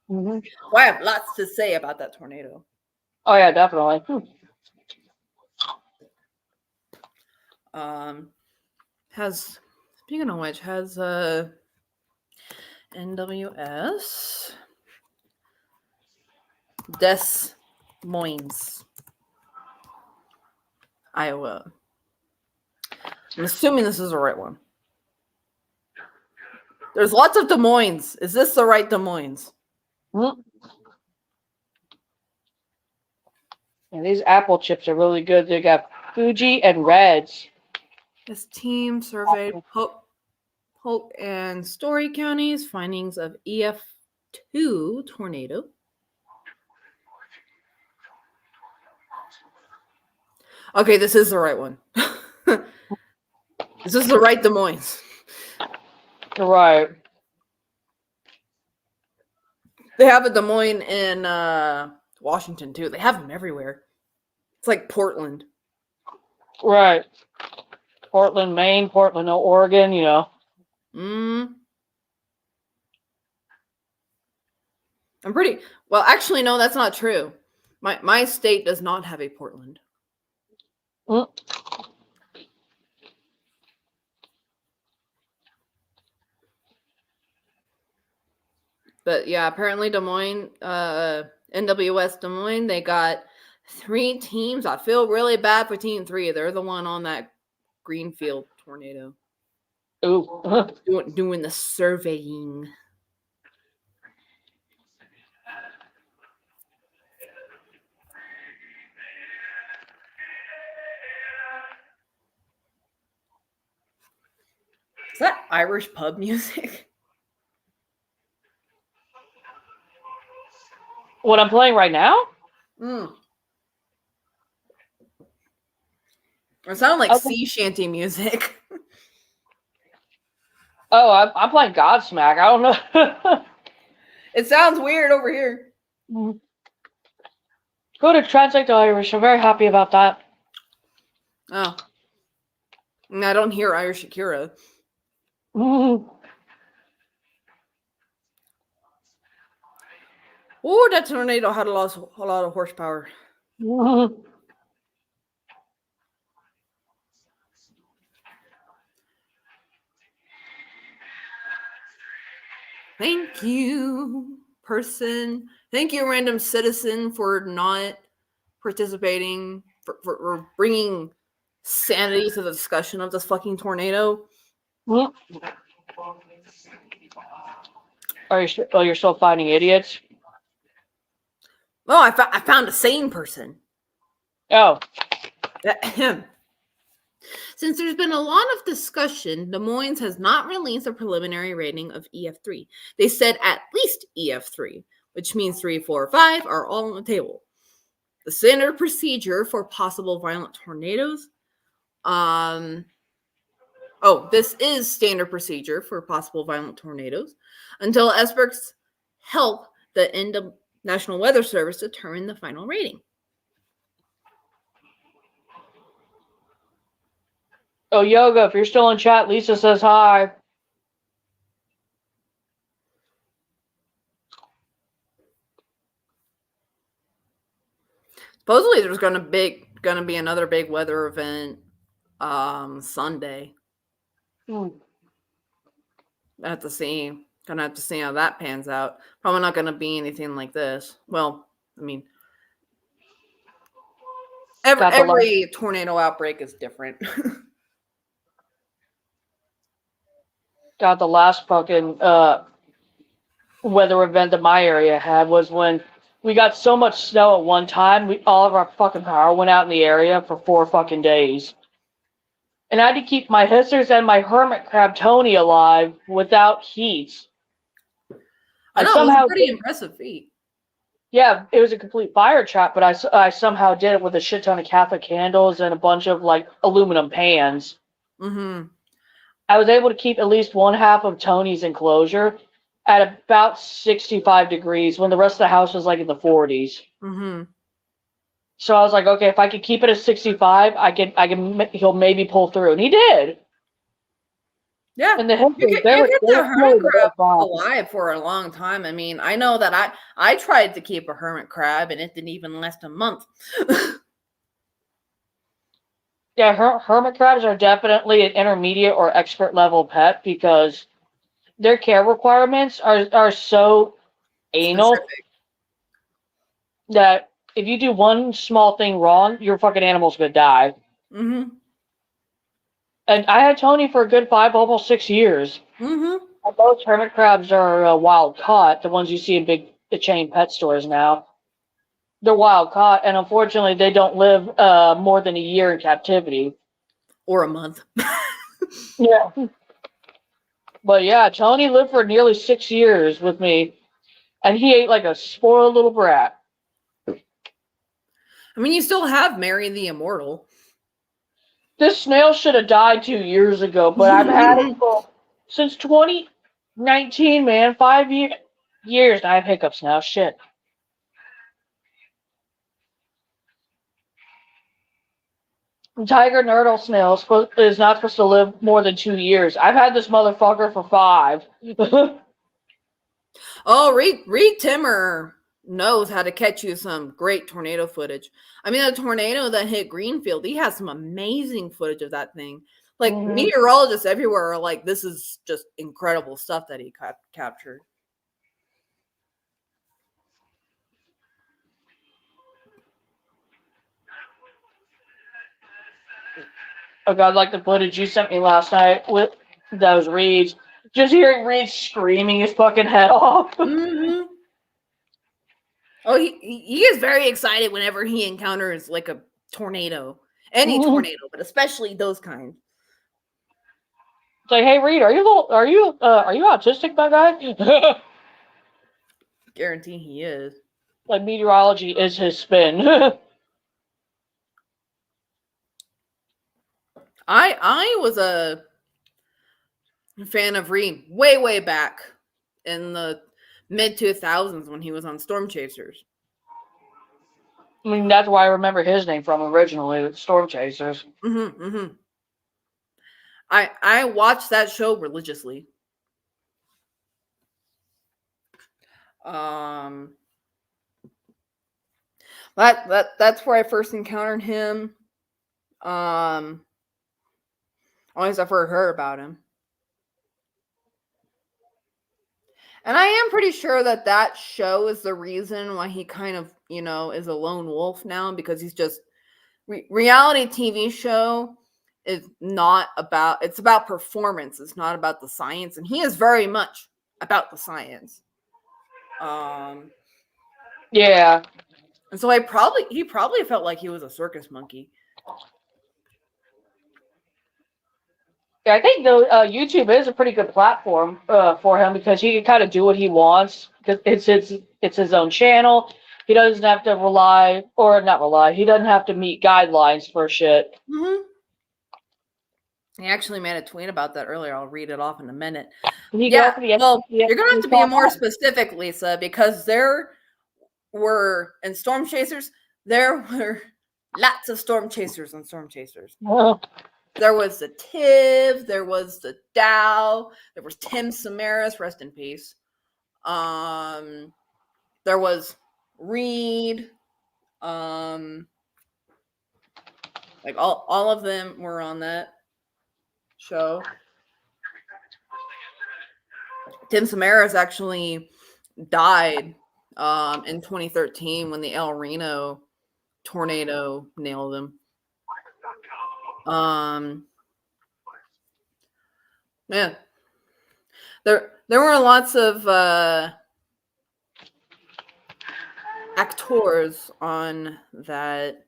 Mm-hmm. Well, I have lots to say about that tornado. Oh yeah, definitely. Speaking of which, has NWS Des Moines, Iowa. I'm assuming this is the right one. There's lots of Des Moines. Is this the right Des Moines? Mm-hmm. And these apple chips are really good. They got Fuji and Reds. This team surveyed Polk and Story counties, findings of EF2 tornado. Okay, this is the right one. This is the right Des Moines. Right. They have a Des Moines in Washington, too. They have them everywhere. It's like Portland. Right. Portland, Maine, Portland, Oregon, you know. I'm pretty... Well, actually, no, that's not true. My state does not have a Portland. Mm. But yeah, apparently Des Moines, NWS Des Moines, they got 3 teams. I feel really bad for Team 3. They're the one on that Greenfield tornado. Ooh. Doing the surveying. Is that Irish pub music? What I'm playing right now? It sounded like sea shanty music. Oh, I'm playing Godsmack. I don't know. It sounds weird over here. Go to Translate to Irish. I'm very happy about that. Oh. I don't hear Irish Shakira. Oh, that tornado had a lot of horsepower. Thank you, person. Thank you, random citizen, for not participating, for bringing sanity to the discussion of this fucking tornado. You're still finding idiots? Oh, I found a sane person. Oh. Since there's been a lot of discussion, Des Moines has not released a preliminary rating of EF3. They said at least EF3, which means 3, 4, 5 are all on the table. The standard procedure for possible violent tornadoes. This is standard procedure for possible violent tornadoes until experts help the National Weather Service determine the final rating. Oh, Yoga, if you're still in chat, Lisa says hi. Supposedly there's gonna be another big weather event Sunday. I have to see. Gonna have to see how that pans out. Probably not gonna be anything like this. Well, I mean, every tornado outbreak is different. God, the last fucking weather event that my area had was when we got so much snow at one time, all of our fucking power went out in the area for 4 fucking days. And I had to keep my hissers and my hermit crab Tony alive without heat. I know, it was a pretty impressive feat. Yeah, it was a complete fire trap, but I somehow did it with a shit ton of Catholic candles and a bunch of, like, aluminum pans. Mm-hmm. I was able to keep at least one half of Tony's enclosure at about 65 degrees when the rest of the house was, like, in the 40s. Mm-hmm. So I was like, okay, if I could keep it at 65, he'll maybe pull through. And he did. Yeah, and the you kept the hermit crab alive for a long time. I mean, I know that I tried to keep a hermit crab and it didn't even last a month. Yeah, hermit crabs are definitely an intermediate or expert level pet because their care requirements are so anal that if you do one small thing wrong, your fucking animal's gonna die. Mm-hmm. And I had Tony for a good 5, almost 6 years. Mm-hmm. Most hermit crabs are wild caught, the ones you see in big chain pet stores now. They're wild caught, and unfortunately, they don't live more than a year in captivity. Or a month. Yeah. But yeah, Tony lived for nearly 6 years with me, and he ate like a spoiled little brat. I mean, you still have Mary the Immortal. This snail should have died 2 years ago, but I've had it since 2019, man. 5 years. I have hiccups now. Shit. Tiger Nurdle snail is not supposed to live more than 2 years. I've had this motherfucker for 5. Oh, Reed Timmer knows how to catch you some great tornado footage. I mean, the tornado that hit Greenfield, he has some amazing footage of that thing. Like, meteorologists everywhere are like, this is just incredible stuff that he captured. Oh God, like the footage you sent me last night with those Reeds. Just hearing Reed screaming his fucking head off. Oh, he is very excited whenever he encounters like a tornado. Any tornado, but especially those kinds. It's like, hey Reed, are you autistic, my guy? Guarantee he is. Like meteorology is his spin. I was a fan of Reed way back in the mid 2000s when he was on Storm Chasers. I mean, that's why I remember his name from originally, with Storm Chasers. I watched that show religiously. That's where I first encountered him. Always I've heard about him. And I am pretty sure that show is the reason why he kind of, is a lone wolf now, because he's just reality TV show is not about, it's about performance. It's not about the science. And he is very much about the science. Yeah. And so he probably felt like he was a circus monkey. Yeah, I think though YouTube is a pretty good platform for him, because he can kind of do what he wants, because it's his own channel. He doesn't have to he doesn't have to meet guidelines for shit. He actually made a tweet about that earlier. I'll read it off in a minute. Well, you're gonna have to be more specific, Lisa, because there were in Storm Chasers, there were lots of Storm Chasers and Storm Chasers. There was the Tiv, there was the Dow, there was Tim Samaras, rest in peace. There was Reed. Like all of them were on that show. Tim Samaras actually died in 2013 when the El Reno tornado nailed him. Yeah. There were lots of actors on that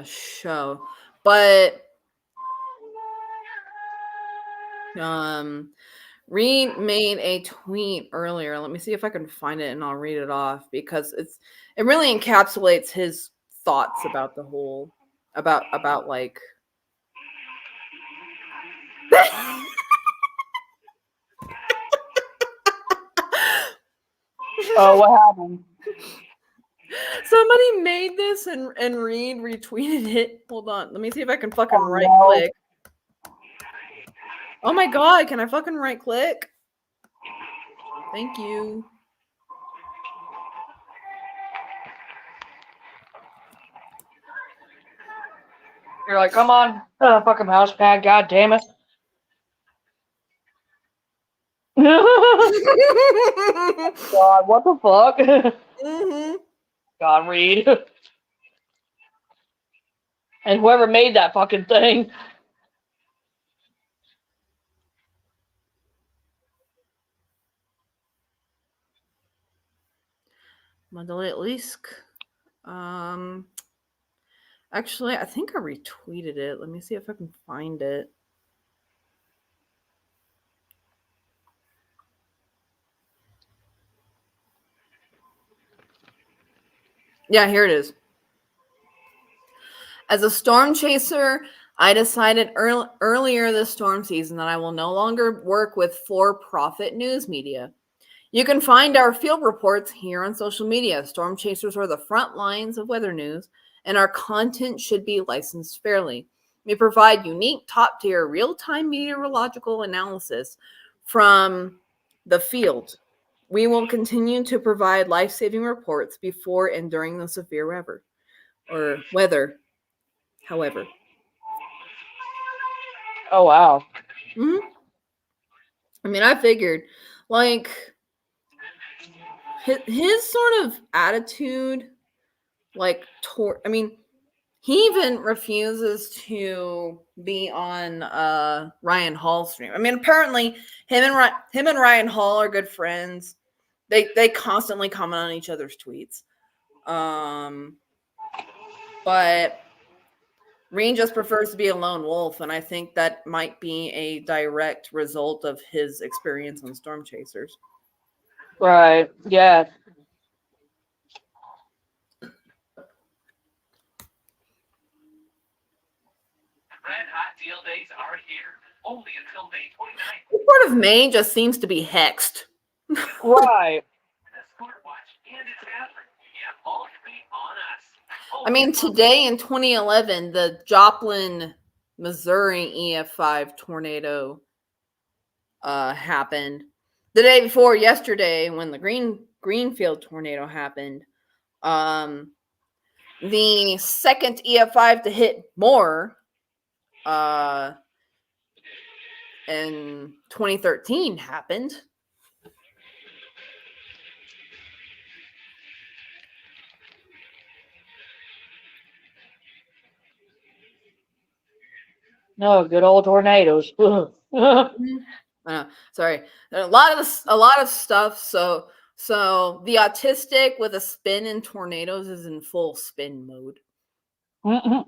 show, but Reed made a tweet earlier. Let me see if I can find it and I'll read it off, because it really encapsulates his thoughts about the whole about like Oh, what happened? Somebody made this and Reed retweeted it. Hold on. Let me see if I can fucking right click. Oh my God. Can I fucking right click? Thank you. You're like, come on, fucking mouse pad, god damn it. God, what the fuck? God, Reed. And whoever made that fucking thing. Mandalisk. Actually, I think I retweeted it. Let me see if I can find it. Yeah, here it is. As a storm chaser, I decided earlier this storm season that I will no longer work with for-profit news media. You can find our field reports here on social media. Storm chasers are the front lines of weather news, and our content should be licensed fairly. We provide unique, top-tier, real-time meteorological analysis from the field. We will continue to provide life-saving reports before and during the severe weather. However. Oh wow. Mm-hmm. I mean, I figured, like, his sort of attitude, like, I mean, he even refuses to be on Ryan Hall's stream. I mean, apparently, him and Ryan Hall are good friends. They constantly comment on each other's tweets. But Reen just prefers to be a lone wolf, and I think that might be a direct result of his experience on Storm Chasers. Right. Yeah. Red hot deal days are here, only until May 29th. The part of May just seems to be hexed. Right. The smartwatch and its battery. Yeah, all three on us. I mean, today in 2011, the Joplin, Missouri EF5 tornado happened. The day before yesterday, when the Greenfield tornado happened, the second EF5 to hit more in 2013 happened. No, good old tornadoes. Sorry, a lot of stuff. So the autistic with a spin in tornadoes is in full spin mode. Oh,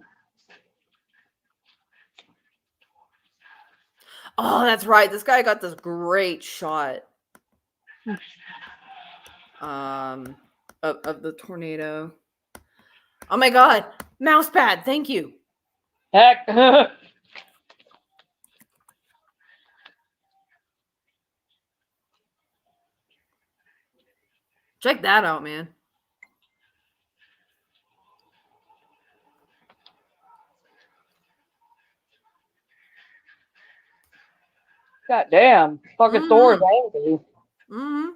that's right. This guy got this great shot of the tornado. Oh my god, mouse pad, thank you. Heck. Check that out, man. God damn. Fucking Thor's angry. Mm-hmm.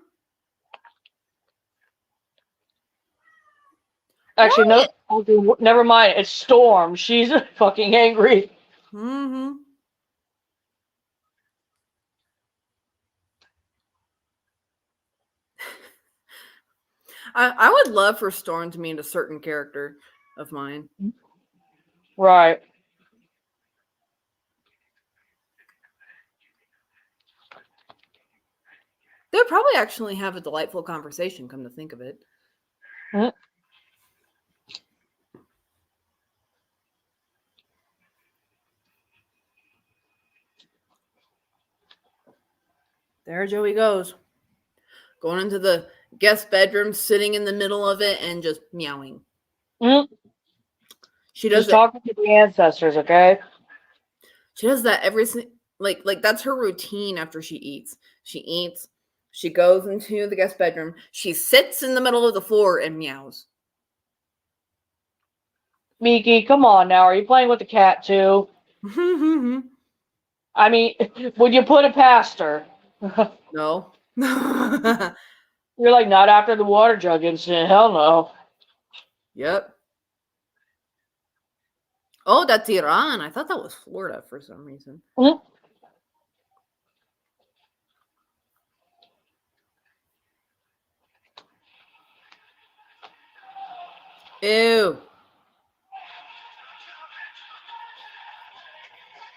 Actually, no. Okay, never mind. It's Storm. She's fucking angry. Mm-hmm. I would love for Storm to meet a certain character of mine. Right. They'll probably actually have a delightful conversation, come to think of it. Mm-hmm. There Joey goes. Going into the guest bedroom, sitting in the middle of it, and just meowing. Mm-hmm. She does just talking to the ancestors, okay? She does that every like that's her routine after she eats. She eats, she goes into the guest bedroom, she sits in the middle of the floor and meows. Miki, come on now. Are you playing with the cat too? I mean, would you put it past her? No. You're like, not after the water jug incident. Hell no. Yep. Oh, that's Iran. I thought that was Florida for some reason. Mm-hmm. Ew.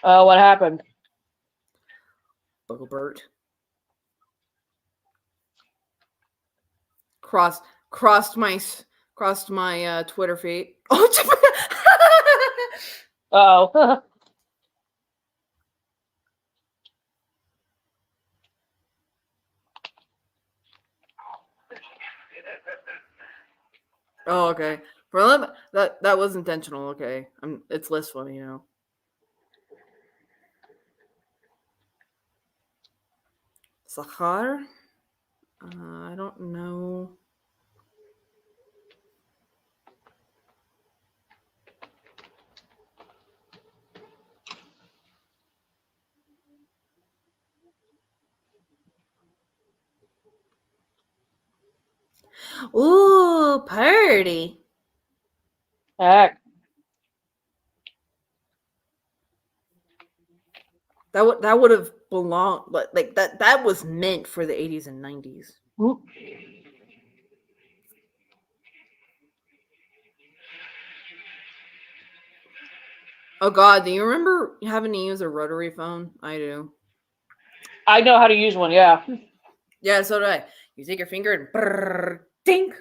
What happened? Bugglebert. Crossed my Twitter feed. Oh. Oh, okay. For them, that was intentional. Okay, it's listful, you know. Sahar? I don't know. Ooh, party. Heck. That would have belonged like that was meant for the 80s and 90s. Oop. Oh God, do you remember having to use a rotary phone? I do. I know how to use one, yeah. Yeah, so do I. You take your finger and brrr, dink.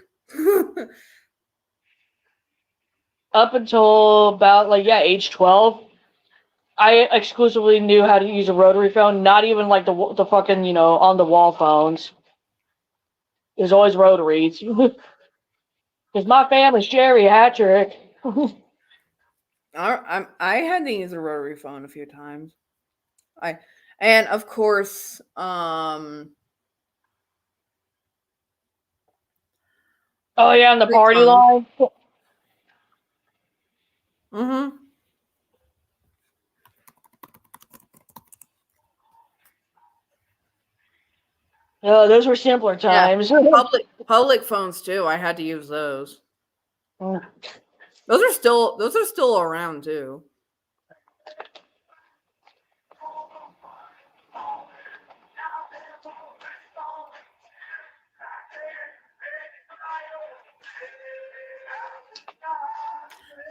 Up until about, like, yeah, age 12, I exclusively knew how to use a rotary phone, not even, like, the fucking, you know, on-the-wall phones. It was always rotaries. Because my family's geriatric. I had to use a rotary phone a few times. And of course, Oh, yeah, on the Big party phone. line? Mm-hmm. Oh, those were simpler Yeah, times. public phones too. I had to use those. Mm. Those are still around too.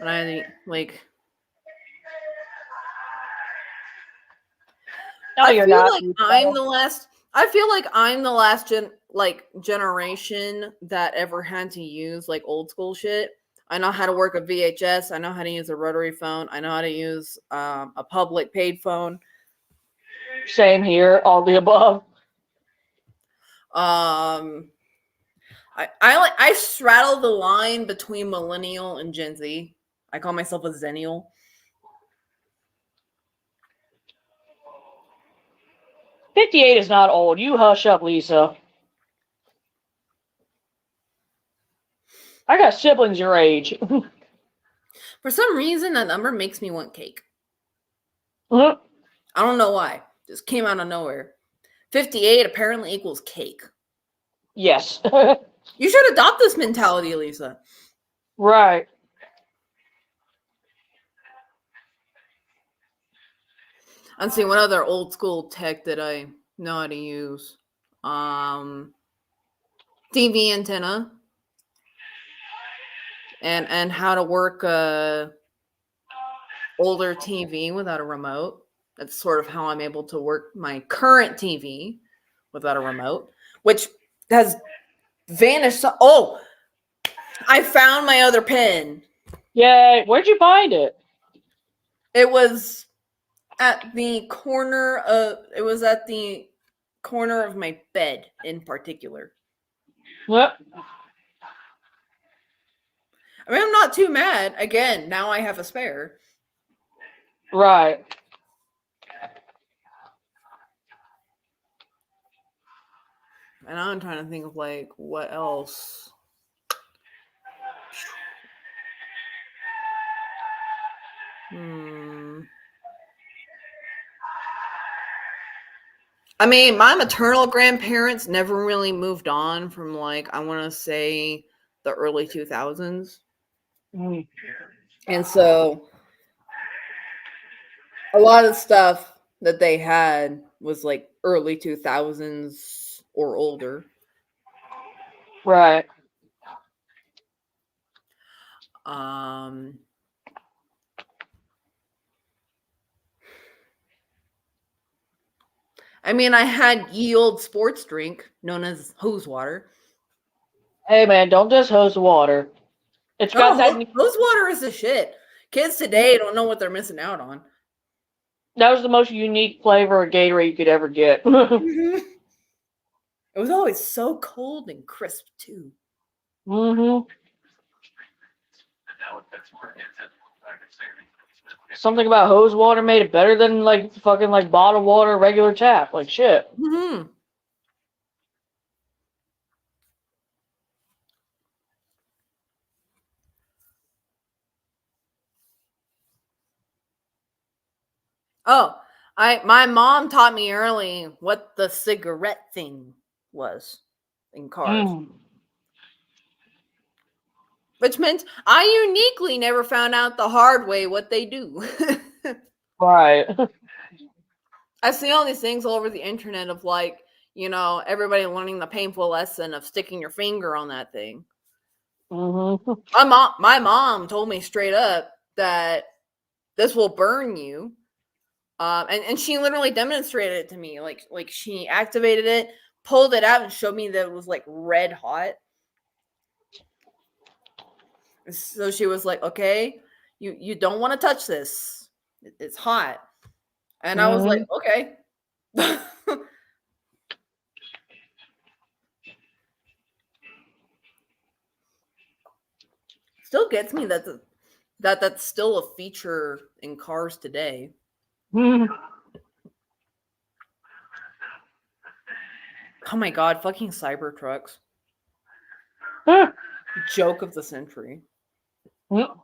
But I like. No, you're not. I feel like I'm the last generation that ever had to use like old school shit. I know how to work a VHS. I know how to use a rotary phone. I know how to use a public paid phone. Same here, all the above. I straddle the line between millennial and Gen Z. I call myself a zennial. '58 is not old. You hush up, Lisa. I got siblings your age. For some reason, that number makes me want cake. Mhm. I don't know why. Just came out of nowhere. 58 apparently equals cake. Yes. You should adopt this mentality, Lisa. Right. I'm seeing what other old school tech that I know how to use. TV antenna. And how to work a older TV without a remote. That's sort of how I'm able to work my current TV without a remote, which has vanished. Oh, I found my other pen. Yay. Where'd you find it? It was at the corner of my bed in particular. Yep. I mean, I'm not too mad. Again, now I have a spare. Right. And I'm trying to think of like what else. I mean, my maternal grandparents never really moved on from like I want to say the early 2000s. Mm. And so a lot of stuff that they had was like early 2000s or older. Right. I mean, I had ye old sports drink known as hose water. Hey, man, don't just hose water. It's got that. Hose water is the shit. Kids today don't know what they're missing out on. That was the most unique flavor of Gatorade you could ever get. It was always so cold and crisp too. Mm-hmm. Something about hose water made it better than like fucking like bottled water, regular tap. Like shit. Mm-hmm. Oh, my mom taught me early what the cigarette thing was in cars. Mm. Which meant I uniquely never found out the hard way what they do. Right. I see all these things all over the internet of like, everybody learning the painful lesson of sticking your finger on that thing. Mm-hmm. My mom told me straight up that this will burn you. And she literally demonstrated it to me. Like she activated it, pulled it out, and showed me that it was like red hot. So she was like, okay, you don't want to touch this. It's hot. And I was like, okay. Still gets me that's still a feature in cars today. Mm-hmm. Oh my god, fucking Cybertrucks. Joke of the century. Mm-hmm.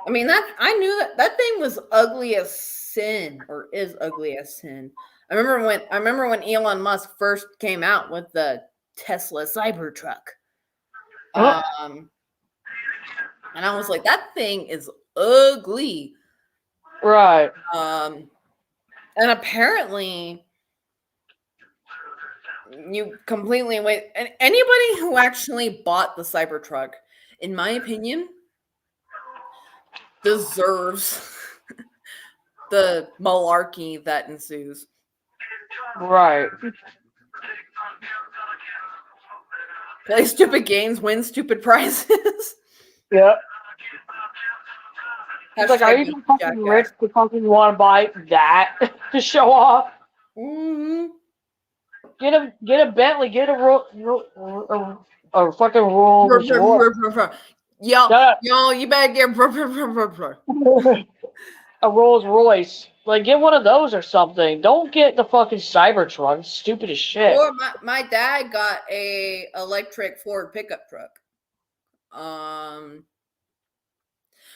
I mean, I knew that thing was ugly as sin, or is ugly as sin. I remember when Elon Musk first came out with the Tesla Cybertruck. And I was like, that thing is ugly. Right. And apparently you completely wait. And anybody who actually bought the Cybertruck, in my opinion, deserves the malarkey that ensues. Right. Play stupid games, win stupid prizes. Yep. It's like, are Hashtag you fucking jackass. rich to fucking want to buy that to show off? Mm-hmm. Get a Bentley, get a fucking Rolls Royce. Yo, you better get A Rolls Royce. Like, get one of those or something. Don't get the fucking Cybertruck. It's stupid as shit. Or my dad got a electric Ford pickup truck.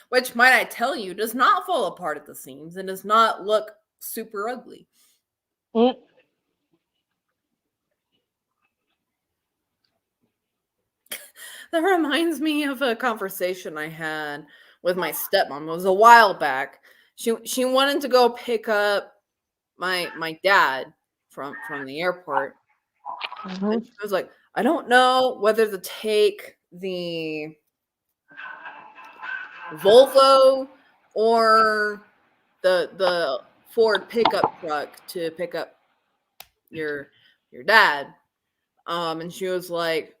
Which, might I tell you, does not fall apart at the seams and does not look super ugly. Mm. That reminds me of a conversation I had with my stepmom. It was a while back. She wanted to go pick up my dad from the airport. Mm-hmm. And she was like, I don't know whether to take the Volvo or the Ford pickup truck to pick up your dad. And she was like,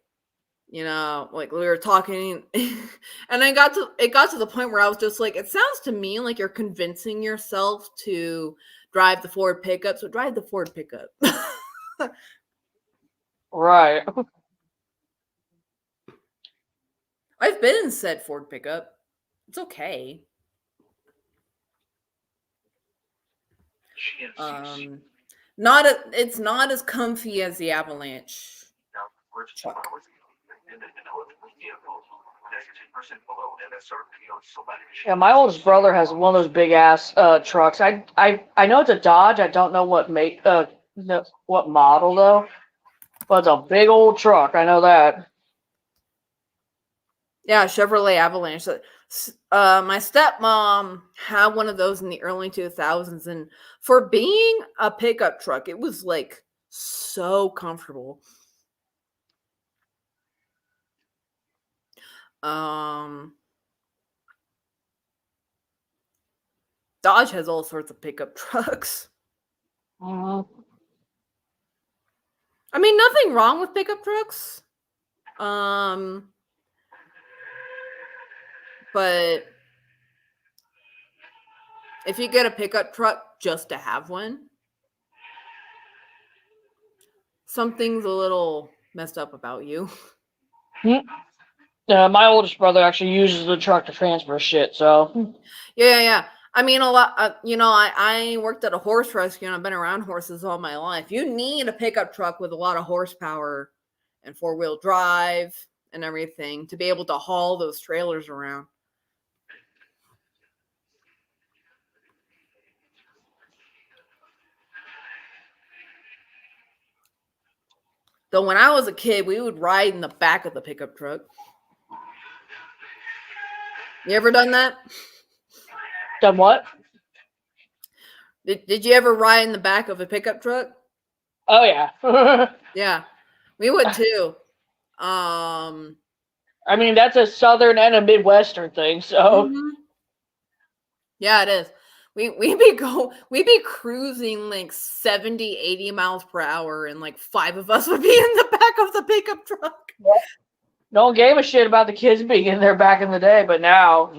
like we were talking, and it got to the point where I was just like, it sounds to me like you're convincing yourself to drive the Ford pickup, so drive the Ford pickup. Right. I've been in said Ford pickup. It's okay. It's not as comfy as the Avalanche truck. Yeah, my oldest brother has one of those big ass trucks. I know it's a Dodge. I don't know what what model though. But it's a big old truck. I know that. Yeah, Chevrolet Avalanche. My stepmom had one of those in the early 2000s, and for being a pickup truck, it was like so comfortable. Dodge has all sorts of pickup trucks. Mm-hmm. I mean, nothing wrong with pickup trucks. But if you get a pickup truck just to have one, something's a little messed up about you. My oldest brother actually uses the truck to transfer shit, so. Yeah. I mean, a lot, I worked at a horse rescue and I've been around horses all my life. You need a pickup truck with a lot of horsepower and 4-wheel drive and everything to be able to haul those trailers around. Though when I was a kid, we would ride in the back of the pickup truck. You ever done that? Done what? Did you ever ride in the back of a pickup truck? Oh yeah. Yeah, we would too. I mean, that's a southern and a midwestern thing, so yeah, it is. We'd be cruising like 70, 80 miles per hour, and like 5 of us would be in the back of the pickup truck. no one gave a shit about the kids being in there back in the day, but now.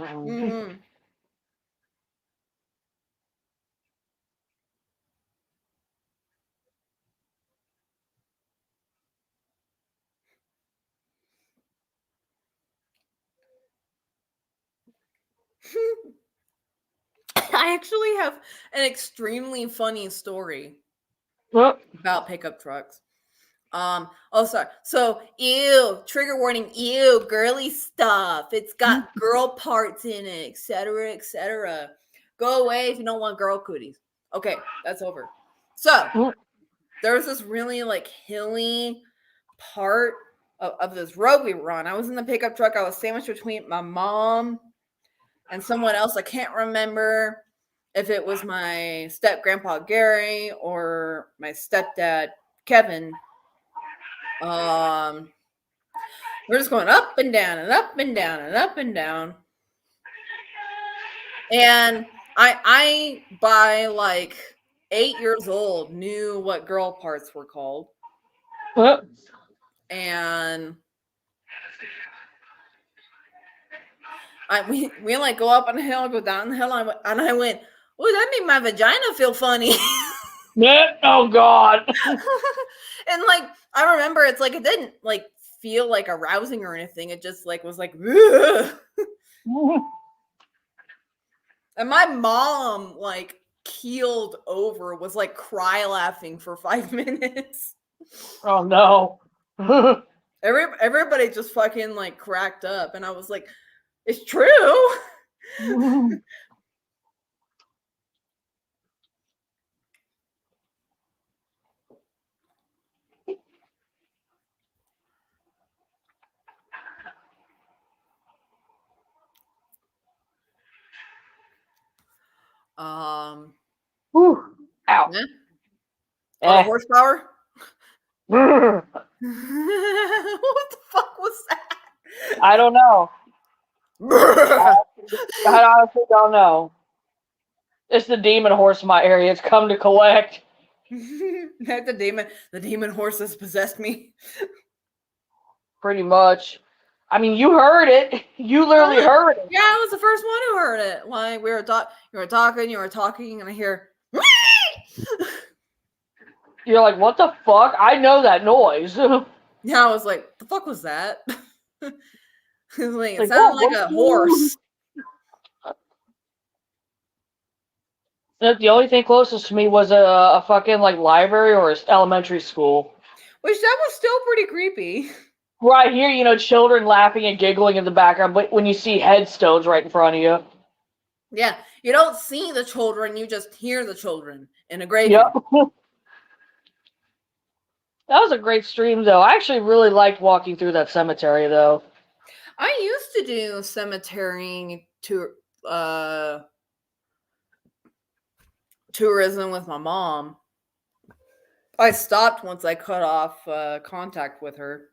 I actually have an extremely funny story Well, about pickup trucks. Oh, sorry. So, ew, trigger warning, ew, girly stuff. It's got girl parts in it, etc., etc. Go away if you don't want girl cooties. Okay, that's over. So, there was this really like hilly part of this road we were on. I was in the pickup truck. I was sandwiched between my mom and someone else. I can't remember if it was my step grandpa Gary or my stepdad Kevin. We're just going up and down and up and down and up and down. And I by like 8 years old knew what girl parts were called. And we like go up on the hill, go down the hill, and I went, oh, that made my vagina feel funny. Oh God. And like I remember, it's like it didn't like feel like arousing or anything. It just like was like, ugh. And my mom like keeled over, was like cry laughing for 5 minutes. Oh no. Everybody just fucking like cracked up, and I was like, it's true. Whew. Ow. Yeah. Oh, horsepower. What the fuck was that? I don't know. I honestly don't know. It's the demon horse in my area. It's come to collect. The demon horse has possessed me. Pretty much. I mean, you heard it. You literally heard it. Yeah, I was the first one who heard it. Like you were talking, and I hear. You're like, what the fuck? I know that noise. Yeah, I was like, the fuck was that? It Like, sounded like a horse. The only thing closest to me was a fucking like library or an elementary school. Which that was still pretty creepy. Right here, you know, children laughing and giggling in the background, but when you see headstones right in front of you. Yeah, you don't see the children, you just hear the children in a graveyard. Yep. That was a great stream, though. I actually really liked walking through that cemetery, though. I used to do cemetery tourism with my mom. I stopped once I cut off contact with her.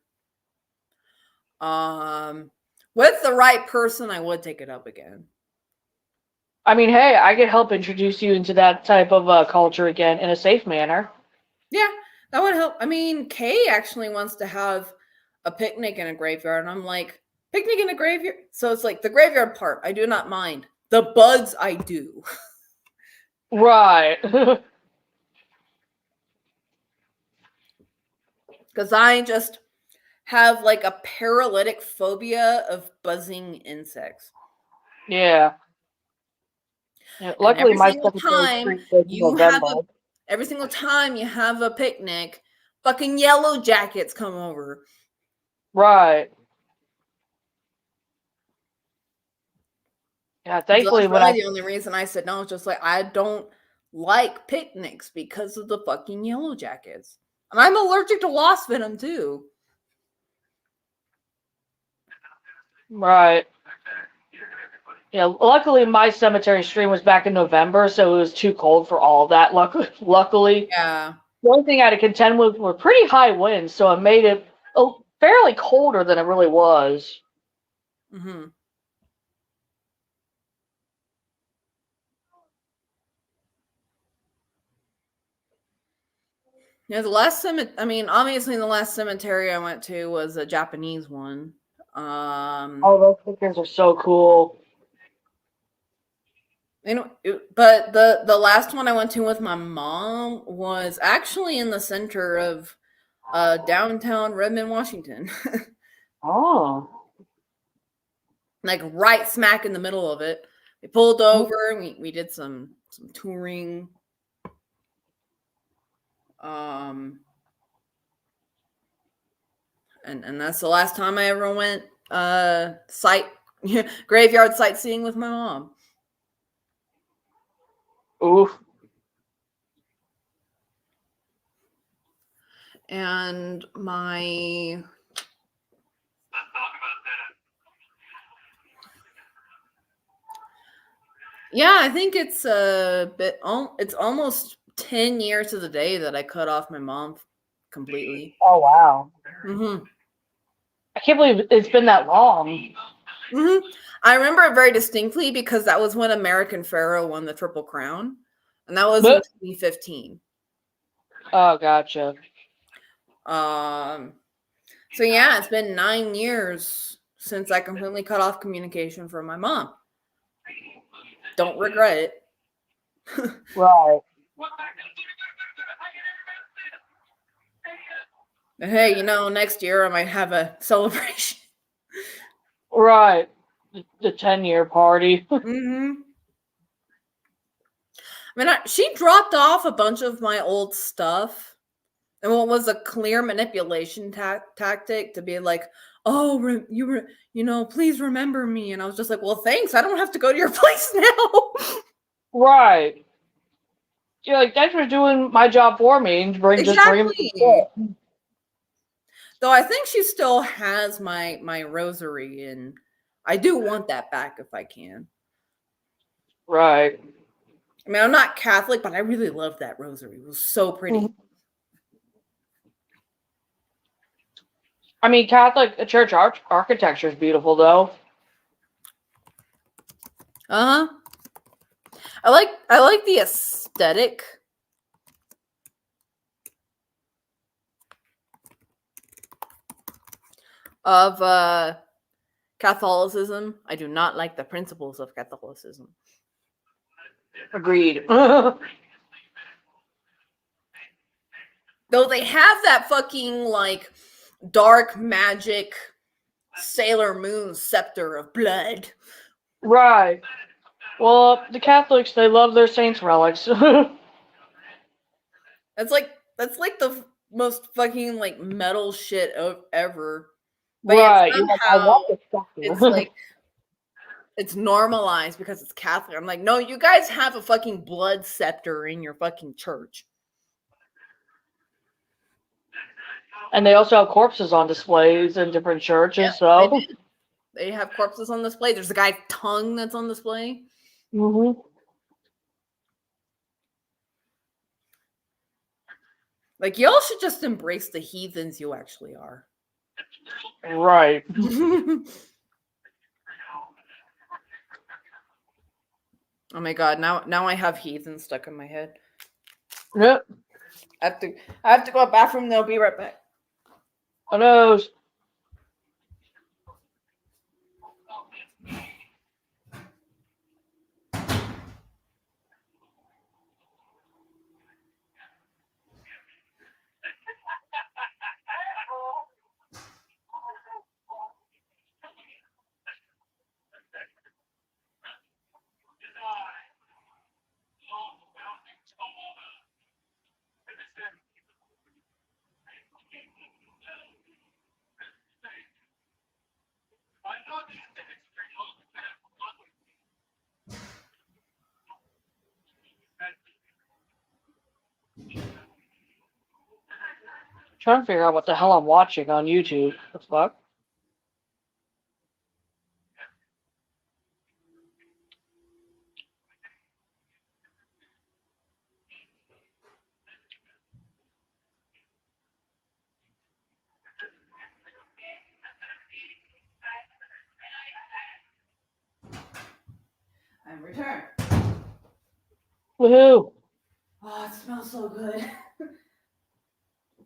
With the right person, I would take it up again. I mean, hey, I could help introduce you into that type of culture again in a safe manner. Yeah, that would help. I mean, Kay actually wants to have a picnic in a graveyard, and I'm like, picnic in a graveyard? So it's like the graveyard part, I do not mind. The bugs, I do. Right. Because I just have like a paralytic phobia of buzzing insects. Yeah. Luckily, every single time you have a picnic, fucking yellow jackets come over. Right. Yeah, thankfully, So that's really the only reason I said no. It's just like I don't like picnics because of the fucking yellow jackets. And I'm allergic to wasp venom too. Right. Yeah, luckily my cemetery stream was back in November, so it was too cold for all of that. Luckily, Yeah. the only thing I had to contend with were pretty high winds, so it made it fairly colder than it really was. Mm-hmm. Yeah, the last cemetery, I mean, obviously the last cemetery I went to was a Japanese one. Oh, those pictures are so cool. But the last one I went to with my mom was actually in the center of downtown Redmond, Washington. Oh. Like right smack in the middle of it. We pulled over and we did some touring. And that's the last time I ever went graveyard sightseeing with my mom. Oof. And my yeah, I think it's a bit. It's almost 10 years to the day that I cut off my mom completely. Oh, wow. Mm-hmm. I can't believe it's been that long. Mm-hmm. I remember it very distinctly because that was when American Pharaoh won the Triple Crown, and that was in 2015. Oh, gotcha. So yeah, it's been 9 years since I completely cut off communication from my mom. Don't regret it. Right. Hey, next year I might have a celebration. Right. The 10-year party. Mm-hmm. I mean, she dropped off a bunch of my old stuff, and what was a clear manipulation tactic to be like, "Oh, please remember me." And I was just like, "Well, thanks. I don't have to go to your place now." Right. You're like, thanks for doing my job for me and Exactly. Though I think she still has my rosary, and I do want that back if I can. Right. I mean, I'm not Catholic, but I really love that rosary. It was so pretty. I mean, Catholic church architecture is beautiful, though. Uh-huh. I like the aesthetic of Catholicism. I do not like the principles of Catholicism. Agreed. Though they have that fucking like dark magic Sailor Moon scepter of blood. Right. Well, the Catholics, they love their saints' relics. That's like the most fucking like metal shit ever. But right. yet somehow it's like it's normalized because it's Catholic. I'm like, no, you guys have a fucking blood scepter in your fucking church. And they also have corpses on displays in different churches, so. They have corpses on display. There's a guy's tongue that's on display. Mm-hmm. Like, y'all should just embrace the heathens you actually are. Right. Oh my god, now I have heathen stuck in my head. Yep. I have to go to the bathroom, they'll be right back. Who knows? Trying to figure out what the hell I'm watching on YouTube. The fuck? I'm returned. Woohoo! Oh, it smells so good.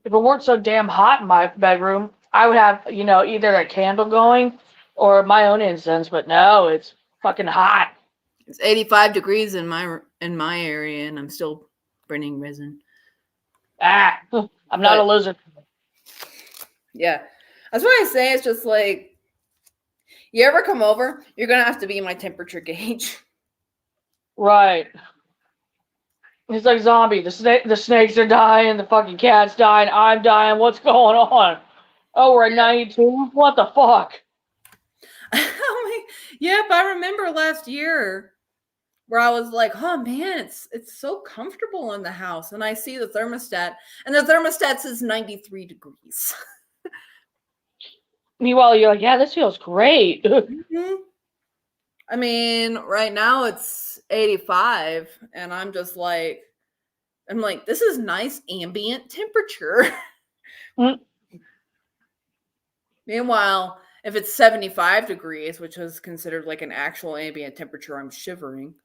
If it weren't so damn hot in my bedroom, I would have, either a candle going or my own incense, but no, it's fucking hot. It's 85 degrees in my area, and I'm still burning resin. Ah, I'm not a lizard. Yeah, that's why I say it's just like, you ever come over, you're gonna have to be my temperature gauge. Right. It's like zombie. The snakes are dying, the fucking cat's dying, I'm dying. What's going on? Oh, we're at 92? What the fuck? Yep, I remember last year where I was like, oh man, it's so comfortable in the house. And I see the thermostat, and the thermostat says 93 degrees. Meanwhile, you're like, yeah, this feels great. Mm-hmm. I mean, right now it's 85, and I'm like, this is nice ambient temperature. Mm. Meanwhile, if it's 75 degrees, which is considered like an actual ambient temperature, I'm shivering.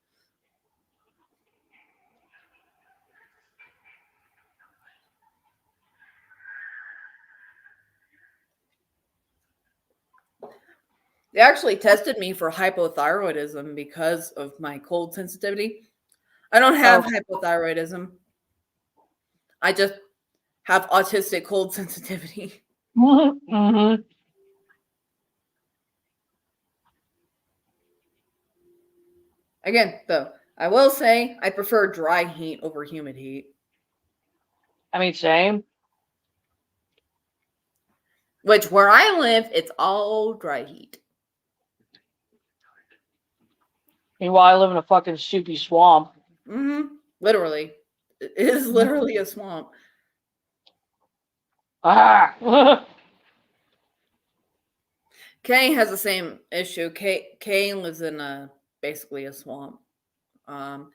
They actually tested me for hypothyroidism because of my cold sensitivity. I don't have hypothyroidism. I just have autistic cold sensitivity. Mm-hmm. Again, though, I will say I prefer dry heat over humid heat. I mean, same. Which, where I live, it's all dry heat. Meanwhile, I live in a fucking soupy swamp. Mm-hmm. Literally. It is literally a swamp. Ah! Kay has the same issue. Kay lives in basically a swamp. And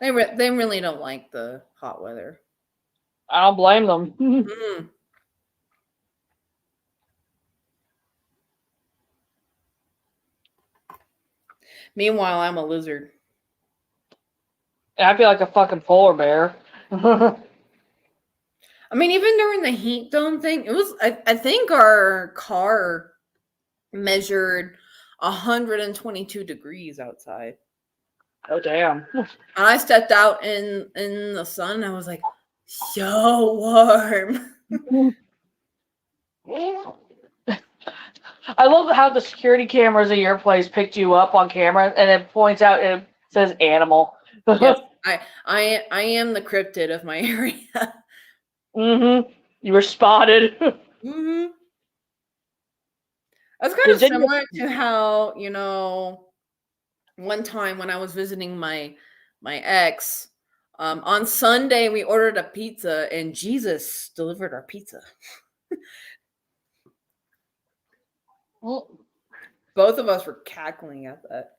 they really don't like the hot weather. I don't blame them. Mm-hmm. Meanwhile, I'm a lizard. I feel like a fucking polar bear. I mean, even during the heat dome thing, it was, I think our car measured 122 degrees outside. Oh, damn. And I stepped out in the sun, and I was like, so warm. I love how the security cameras at your place picked you up on camera and it points out, it says animal. Yes, I am the cryptid of my area. Mm-hmm. You were spotted. Mm-hmm. That's kind of similar to how, one time when I was visiting my ex, on Sunday we ordered a pizza and Jesus delivered our pizza. Both of us were cackling at that.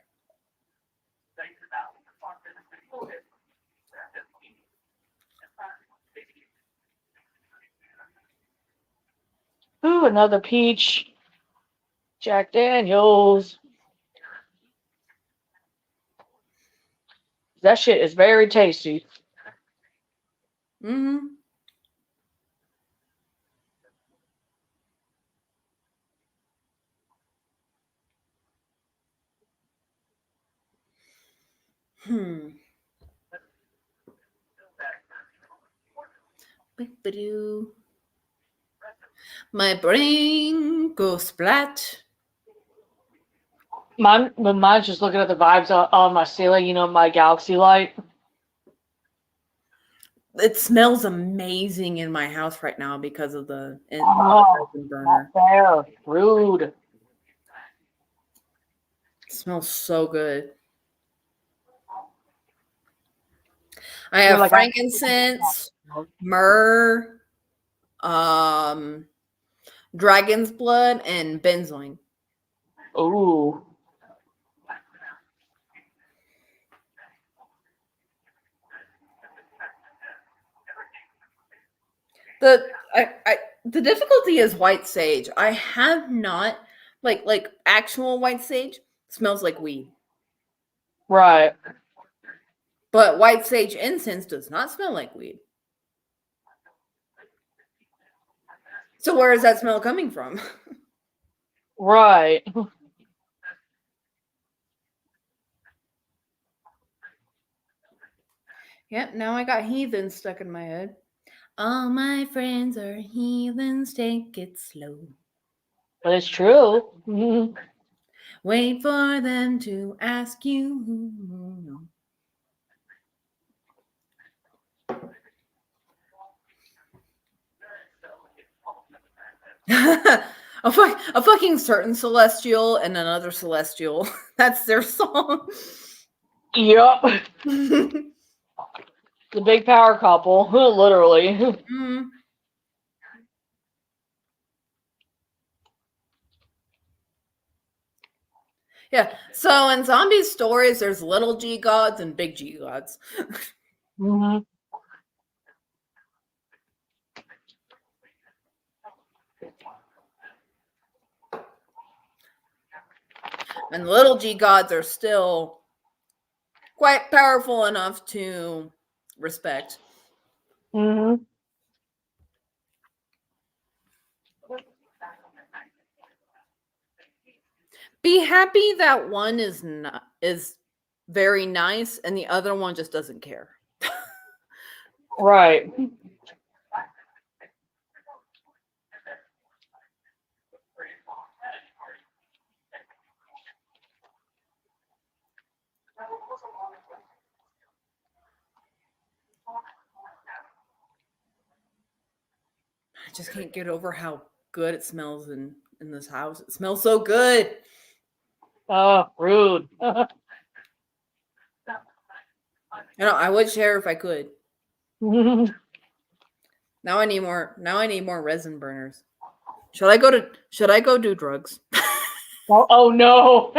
Ooh, another peach. Jack Daniels. That shit is very tasty. Mm-hmm. My brain goes splat. Mine's just looking at the vibes on my ceiling, my galaxy light. It smells amazing in my house right now because of the burner. Fair. Rude. It smells so good. I You're have like, frankincense, myrrh, dragon's blood, and benzoin. ooh. The difficulty is white sage. I have not like actual white sage smells like weed. Right. But white sage incense does not smell like weed. So where is that smell coming from? Right. Yep, now I got heathens stuck in my head. All my friends are heathens, take it slow. But it's true. Mhm. Wait for them to ask you. a fucking certain celestial and another celestial. That's their song. Yep. The big power couple, literally. Mm. Yeah. So in zombie stories, there's little G gods and big G gods. Hmm. And the little G gods are still quite powerful enough to respect. Hmm. Be happy that one is very nice and the other one just doesn't care. Right. I just can't get over how good it smells in this house. It smells so good. Oh, rude. You know, I would share if I could. Now I need more resin burners. Should I go do drugs? Oh no.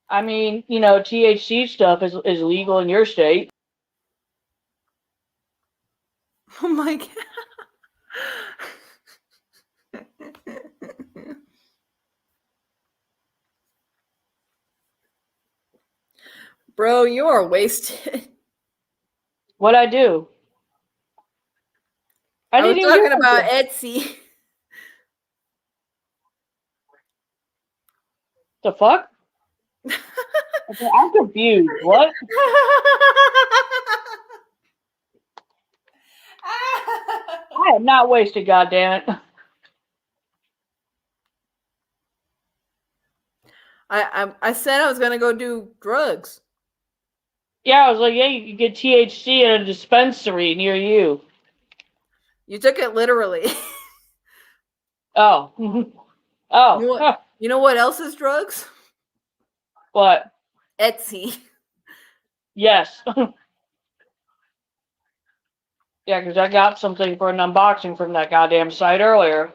I mean, THC stuff is legal in your state. Oh my god. Bro, you are wasted. What'd I do? I was didn't even talking do about anything. Etsy. The fuck? Okay, I'm confused. What? I am not wasted, goddammit. I said I was gonna go do drugs. Yeah, I was like, yeah, you can get THC at a dispensary near you. You took it literally. Oh. Oh. You know what? You know what else is drugs? What? Etsy. Yes. Yeah, because I got something for an unboxing from that goddamn site earlier.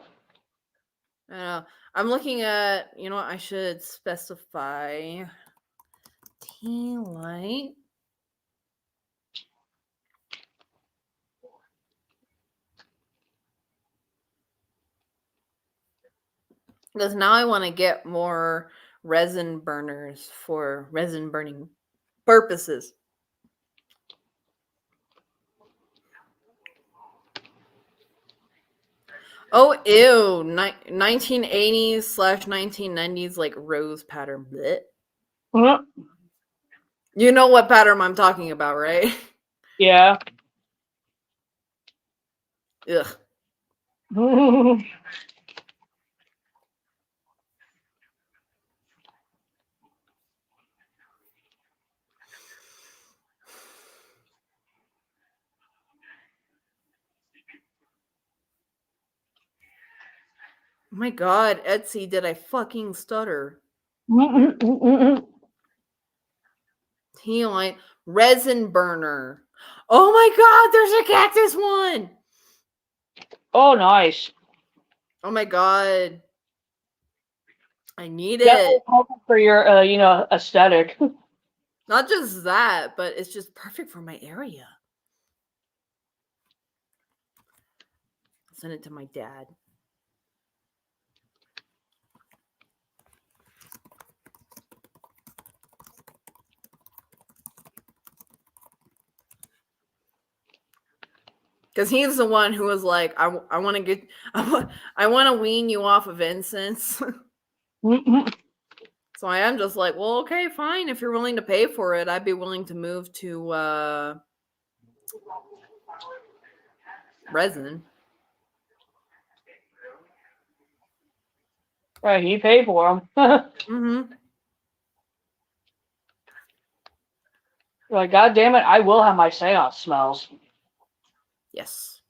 I'm looking at, you know what, I should specify tea light. Because now I want to get more resin burners for resin burning purposes. Oh, ew. 1980s/1990s, like rose pattern. Blech. Uh-huh. You know what pattern I'm talking about, right? Yeah. Ugh. Oh my god, Etsy, did I fucking stutter? tea light, resin burner. Oh my god, there's a cactus one. Oh, nice. Oh my god. I need Definitely it. perfect for your, aesthetic. Not just that, but it's just perfect for my area. I'll send it to my dad. Because he's the one who was like, I want to wean you off of incense. So I am just like, well, okay, fine. If you're willing to pay for it, I'd be willing to move to resin. Right, he paid for them. Mm-hmm. Like, God damn it, I will have my seance smells. Yes.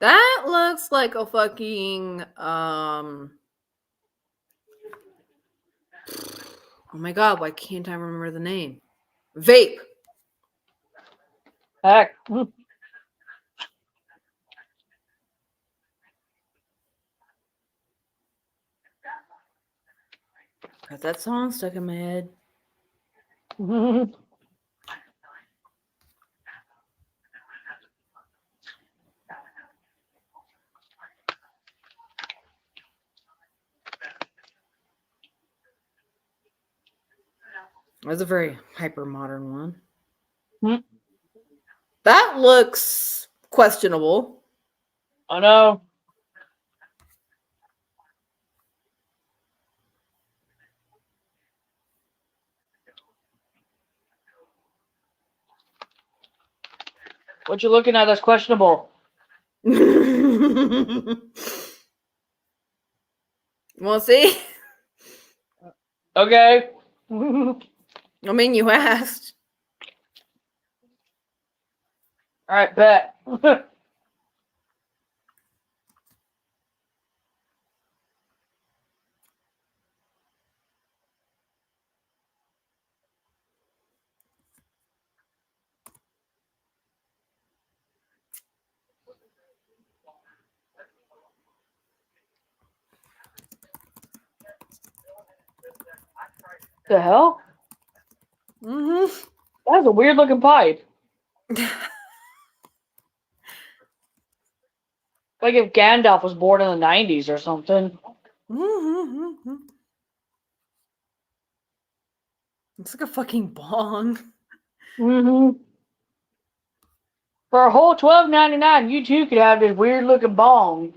That looks like a fucking oh my god, why can't I remember the name? Vape. Heck. Got that song stuck in my head. That's a very hyper modern one. That looks questionable. I know. What you looking at that's questionable? Well, see? Okay. I mean, you asked. All right, bet. The hell? Mm-hmm. That's a weird looking pipe. Like if Gandalf was born in the 90s or something. Mm-hmm. It's like a fucking bong. Mm-hmm. For a whole $12.99, you too could have this weird looking bong.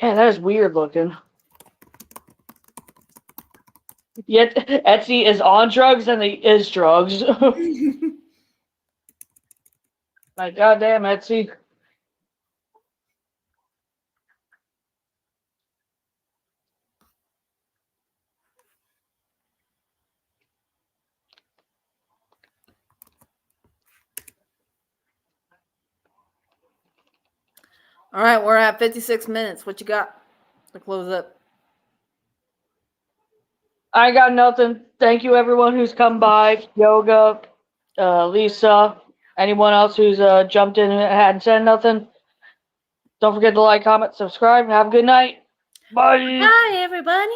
Yeah, that is weird looking. Yet Etsy is on drugs and he is drugs. Like, goddamn Etsy. All right, we're at 56 minutes. What you got to close up? I got nothing. Thank you, everyone who's come by. Yoga, Lisa, anyone else who's jumped in and hadn't said nothing. Don't forget to like, comment, subscribe, and have a good night. Bye. Bye, everybody.